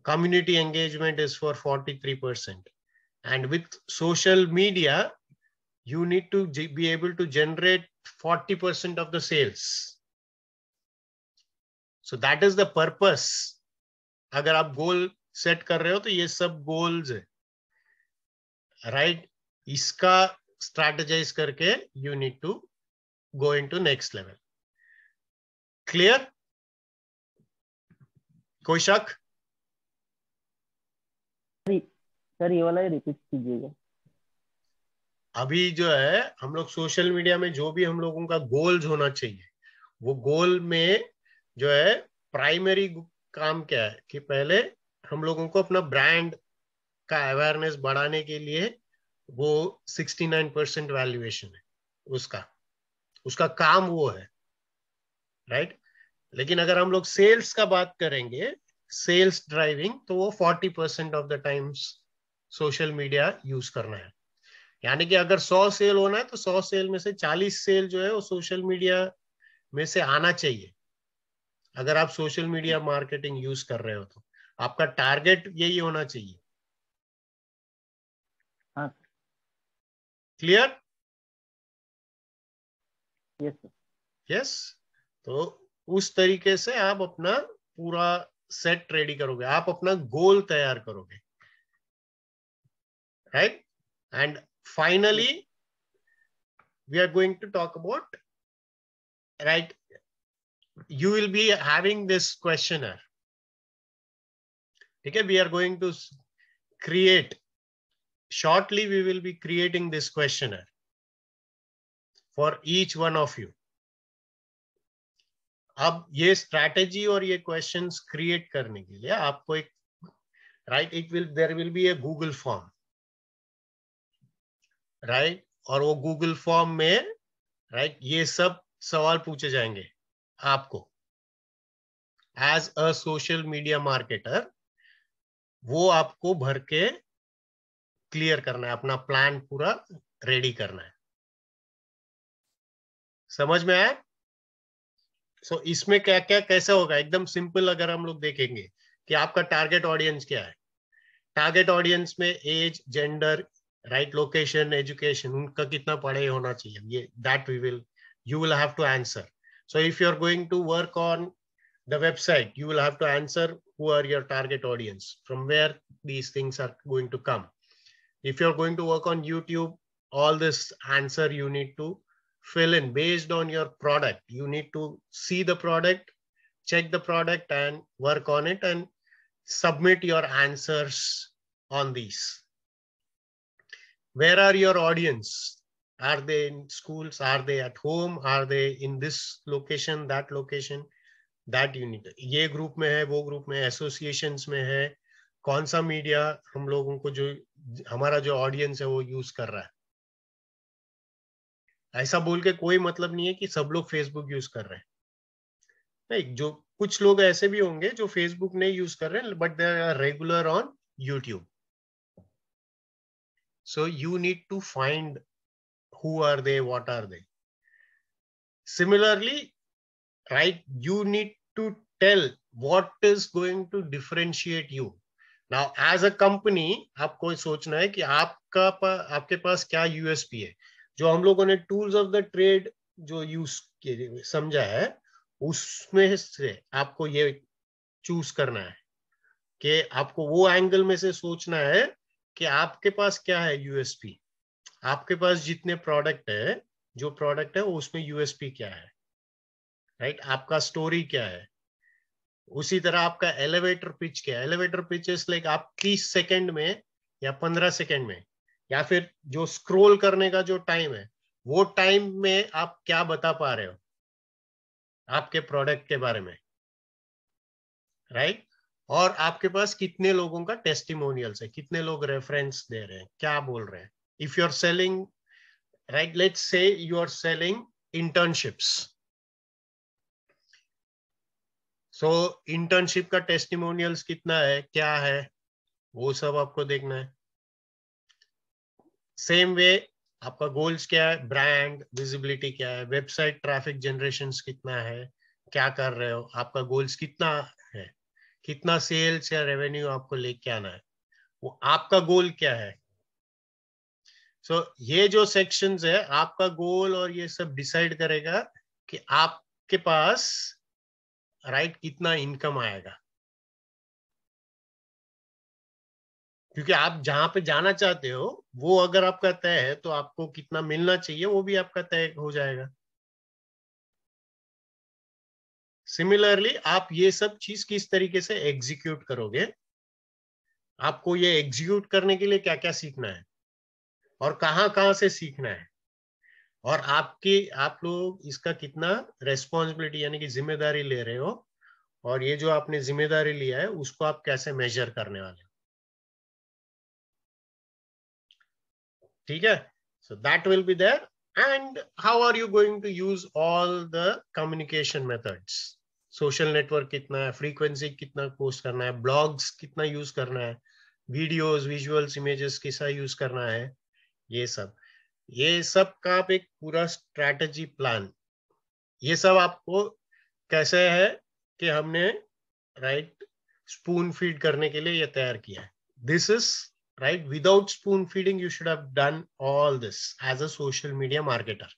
Community engagement is for 43%. And with social media, you need to be able to generate 40% of the sales. So that is the purpose. अगर आप goal set कर रहे हो तो ये सब goals है, right? इसका स्ट्रैटेजाइज करके you need to go into next level. Clear? कोई शक? सर ये वाला रिपीट कीजिएगा. अभी जो है हम लोग सोशल मीडिया में जो भी हम लोगों का गोल्स होना चाहिए, वो गोल में जो है प्राइमरी काम क्या है कि पहले हम लोगों को अपना ब्रांड का अवेयरनेस बढ़ाने के लिए वो 69% वैल्यूएशन है उसका काम वो है, राइट? लेकिन अगर हम लोग सेल्स का बात करेंगे, सेल्स ड्राइविंग, तो वो 40% of the times social media use करना है. यानी कि अगर 100 सेल होना है तो 100 सेल में से 40 सेल जो है वो सोशल मीडिया में से आना चाहिए. अगर आप सोशल मीडिया मार्केटिंग यूज कर रहे हो तो आपका टारगेट यही होना चाहिए. हाँ. क्लियर? Yes sir. यस. तो उस तरीके से आप अपना पूरा सेट रेडी करोगे, आप अपना गोल तैयार करोगे, right? And finally we are going to talk about, right, you will be having this questionnaire. Okay, we are going to create, shortly we will be creating this questionnaire for each one of you. अब ये strategy और ये questions create करने के लिए आपको एक, right, there will be a Google form, right? और वो गूगल फॉर्म में, राइट, ये सब सवाल पूछे जाएंगे आपको as a social media marketer. वो आपको भर के क्लियर करना है, अपना प्लान पूरा रेडी करना है. समझ में आया? सो इसमें क्या क्या कैसे होगा, एकदम सिंपल. अगर हम लोग देखेंगे कि आपका टारगेट ऑडियंस क्या है, टारगेट ऑडियंस में age, gender, right, location, education, उनका कितना पढ़े होना चाहिए, ये that you will have to answer. So if you are going to work on the website, you will have to answer who are your target audience, from where these things are going to come. If you're going to work on YouTube, all this answer you need to fill in based on your product. You need to see the product, check the product and work on it and submit your answers on these. Where are your audience? Are they in schools? Are they at home? Are they in this location, that location? That you need. ये group में है, वो group में, associations में है, कौन सा media हम लोगों को, जो हमारा जो ऑडियंस है वो यूज कर रहा है. ऐसा बोल के कोई मतलब नहीं है कि सब लोग फेसबुक यूज कर रहे हैं. नहीं, जो कुछ लोग ऐसे भी होंगे जो फेसबुक नहीं यूज कर रहे हैं, but they are regular on YouTube. So you need to find who are they, what are they. Similarly, right, you need to tell what is going to differentiate you. Now, as a company, आपको सोचना है कि आपके पास क्या USP है. जो हम लोगों ने टूल्स ऑफ द ट्रेड जो यूज समझा है, उसमें से आपको ये चूज करना है कि आपको वो एंगल में से सोचना है कि आपके पास क्या है USP. आपके पास जितने प्रोडक्ट है, जो प्रोडक्ट है उसमें USP क्या है, राइट? आपका स्टोरी क्या है. उसी तरह आपका एलिवेटर पिच क्या है. एलिवेटर पिच इज लाइक आप 30 सेकंड में या 15 सेकंड में, या फिर जो स्क्रॉल करने का जो टाइम है, वो टाइम में आप क्या बता पा रहे हो, आपके प्रोडक्ट के बारे में, राइट? और आपके पास कितने लोगों का टेस्टिमोनियल्स है, कितने लोग रेफरेंस दे रहे हैं, क्या बोल रहे हैं. If you are selling, right, let's say you are selling internships, so internship का टेस्टिमोनियल्स कितना है, क्या है, वो सब आपको देखना है. सेम वे आपका गोल्स क्या है, ब्रांड विजिबिलिटी क्या है, वेबसाइट ट्रैफिक जनरेशन कितना है, क्या कर रहे हो, आपका गोल्स कितना है, कितना सेल्स या रेवेन्यू आपको लेके आना है, वो आपका गोल क्या है. सो ये जो सेक्शंस है, आपका गोल और ये सब डिसाइड करेगा कि आपके पास राइट कितना इनकम आएगा. क्योंकि आप जहां पे जाना चाहते हो वो अगर आपका तय है तो आपको कितना मिलना चाहिए वो भी आपका तय हो जाएगा. सिमिलरली आप ये सब चीज किस तरीके से एग्जीक्यूट करोगे, आपको ये एग्जीक्यूट करने के लिए क्या क्या सीखना है और कहां कहां से सीखना है, और आप लोग इसका कितना रेस्पॉन्सिबिलिटी यानी कि जिम्मेदारी ले रहे हो, और ये जो आपने जिम्मेदारी लिया है उसको आप कैसे मेजर करने वाले हो. ठीक है. So that will be there. And how are you going to use all the communication methods, social network कितना है, फ्रीक्वेंसी कितना पोस्ट करना है, ब्लॉग्स कितना यूज करना है, वीडियोस, विजुअल्स, इमेजेस कैसा यूज करना है, ये सब का आप एक पूरा स्ट्रैटेजी प्लान, ये सब आपको कैसे है कि हमने राइट स्पून फीड करने के लिए ये तैयार किया है. This is right, without spoon feeding you should have done all this as a social media marketer.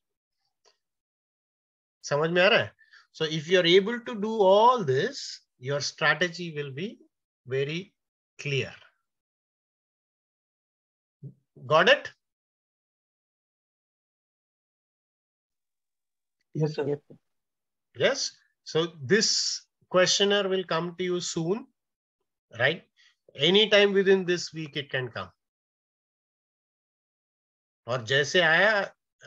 समझ में आ रहा है? So if you are able to do all this, your strategy will be very clear. Got it? Yes, sir. Yes, sir. Yes. So this questionnaire will come to you soon, right? Anytime within this week it can come. और जैसे आया,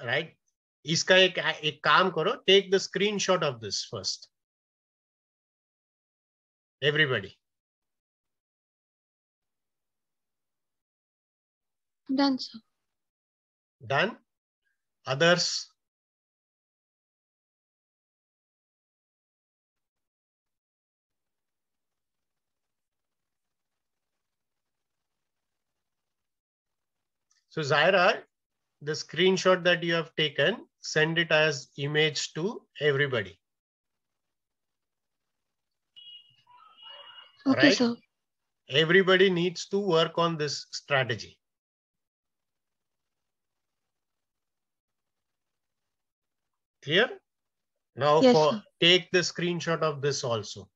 right? इसका एक काम करो, take the screenshot of this first. Everybody. Done, sir. Done? Others? So Zaira, the screenshot that you have taken, send it as image to everybody. Okay, Right? sir. Everybody needs to work on this strategy. Clear? Now Yes, sir. take the screenshot of this also.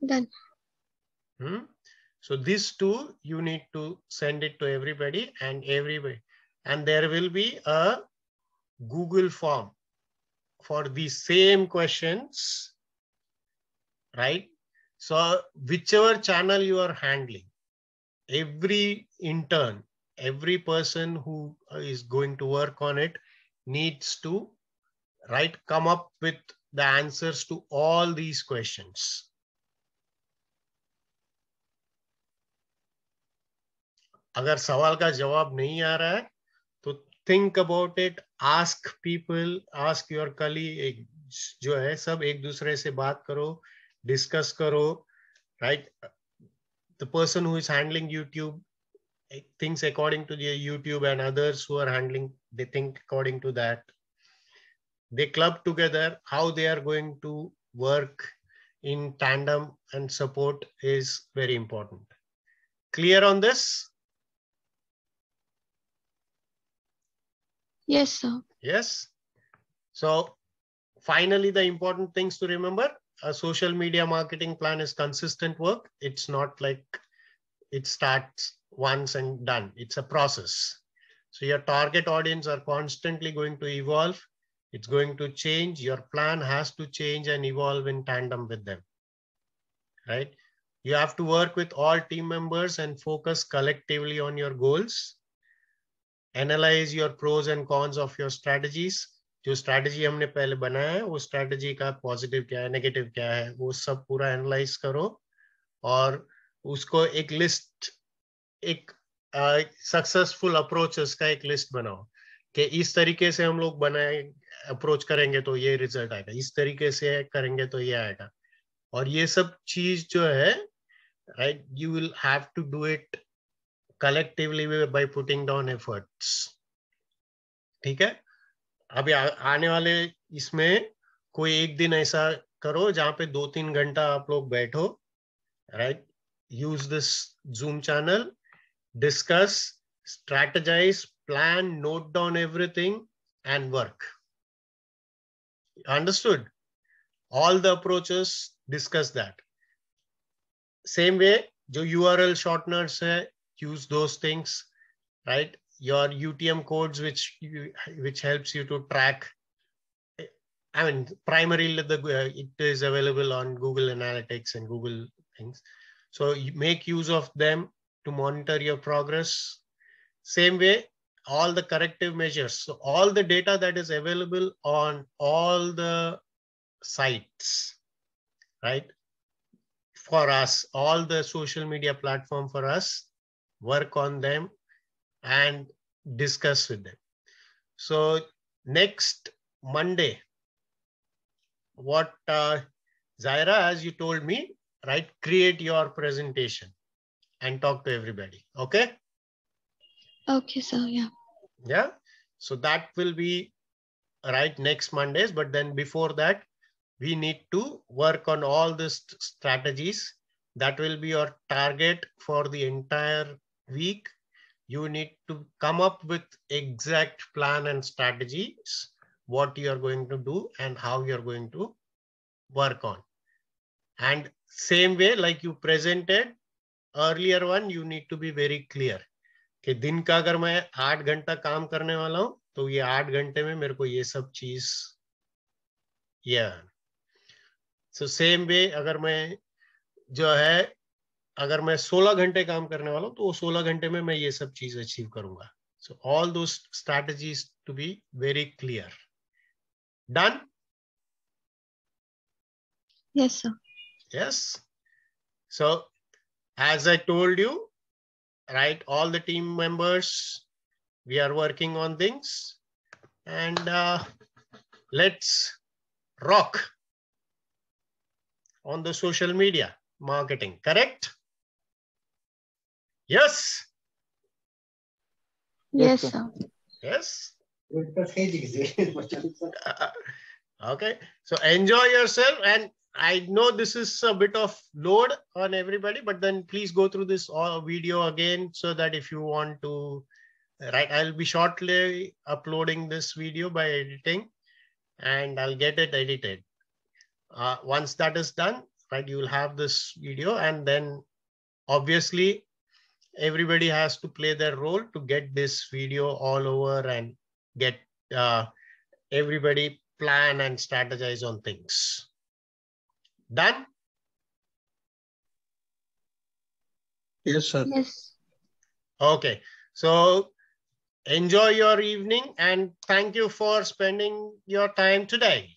Done. So these two, you need to send it to everybody, and there will be a Google form for the same questions, right? So whichever channel you are handling, every intern, every person who is going to work on it needs to, right, come up with the answers to all these questions. अगर सवाल का जवाब नहीं आ रहा है तो think about it, ask people, ask your colleague, जो है सब एक दूसरे से बात करो, discuss करो, right? The person who is handling YouTube thinks according to the YouTube, and others who are handling, they think according to that. They club together. How they are going to work in tandem and support is very important. Clear on this? Yes, sir. Yes. So finally, the important things to remember, a social media marketing plan is consistent work. It's not like it starts once and done. It's a process. So your target audience are constantly going to evolve. It's going to change. Your plan has to change and evolve in tandem with them, right? You have to work with all team members and focus collectively on your goals. Analyze your pros and cons of your strategies. जो strategy हमने पहले बनाया है, वो strategy का positive क्या है, negative क्या है, वो सब पूरा analyze करो और उसको एक list, एक successful approaches का एक list बनाओ कि इस तरीके से हम लोग बनाए अप्रोच करेंगे तो ये रिजल्ट आएगा, इस तरीके से करेंगे तो ये आएगा. और ये सब चीज जो है, right, you will have to do it collectively by putting down efforts. ठीक है. अभी आने वाले इसमें कोई एक दिन ऐसा करो जहां पे 2-3 घंटा आप लोग बैठो, right, use this Zoom channel, discuss, strategize, plan, note down everything and work. Understood? All the approaches, discuss that. Same way, जो URL shorteners है, use those things, right? Your UTM codes, which helps you to track. I mean, primarily it is available on Google Analytics and Google things. So you make use of them to monitor your progress. Same way, all the corrective measures. So all the data that is available on all the sites, right? For us, all the social media platform for us, work on them and discuss with them. So next Monday, what Zaira, as you told me, right, create your presentation and talk to everybody. Okay? Okay, sir. Yeah. Yeah. So that will be right next Mondays. But then before that, we need to work on all these strategies. That will be your target for the entire week. You need to come up with exact plan and strategies, what you are going to do and how you are going to work on. And same way, like you presented earlier one, you need to be very clear. कि दिन का अगर मैं 8 घंटा काम करने वाला हूं तो ये 8 घंटे में मेरे को ये सब चीज, सो सेम वे अगर मैं जो है, अगर मैं 16 घंटे काम करने वाला हूं तो वो 16 घंटे में मैं ये सब चीज अचीव करूंगा. So all those strategies to be very clear. Done? Yes, sir. Yes. So as I told you, right, all the team members, we are working on things and let's rock on the social media marketing. Correct? Yes. Yes, sir. Yes. Okay. So enjoy yourself, and I know this is a bit of load on everybody, but then please go through this video again so that if you want to, right, I'll be shortly uploading this video by editing and I'll get it edited. Once that is done, right, you will have this video, and then obviously everybody has to play their role to get this video all over and get everybody plan and strategize on things. Done? Yes, sir. Yes. Okay. So enjoy your evening and thank you for spending your time today.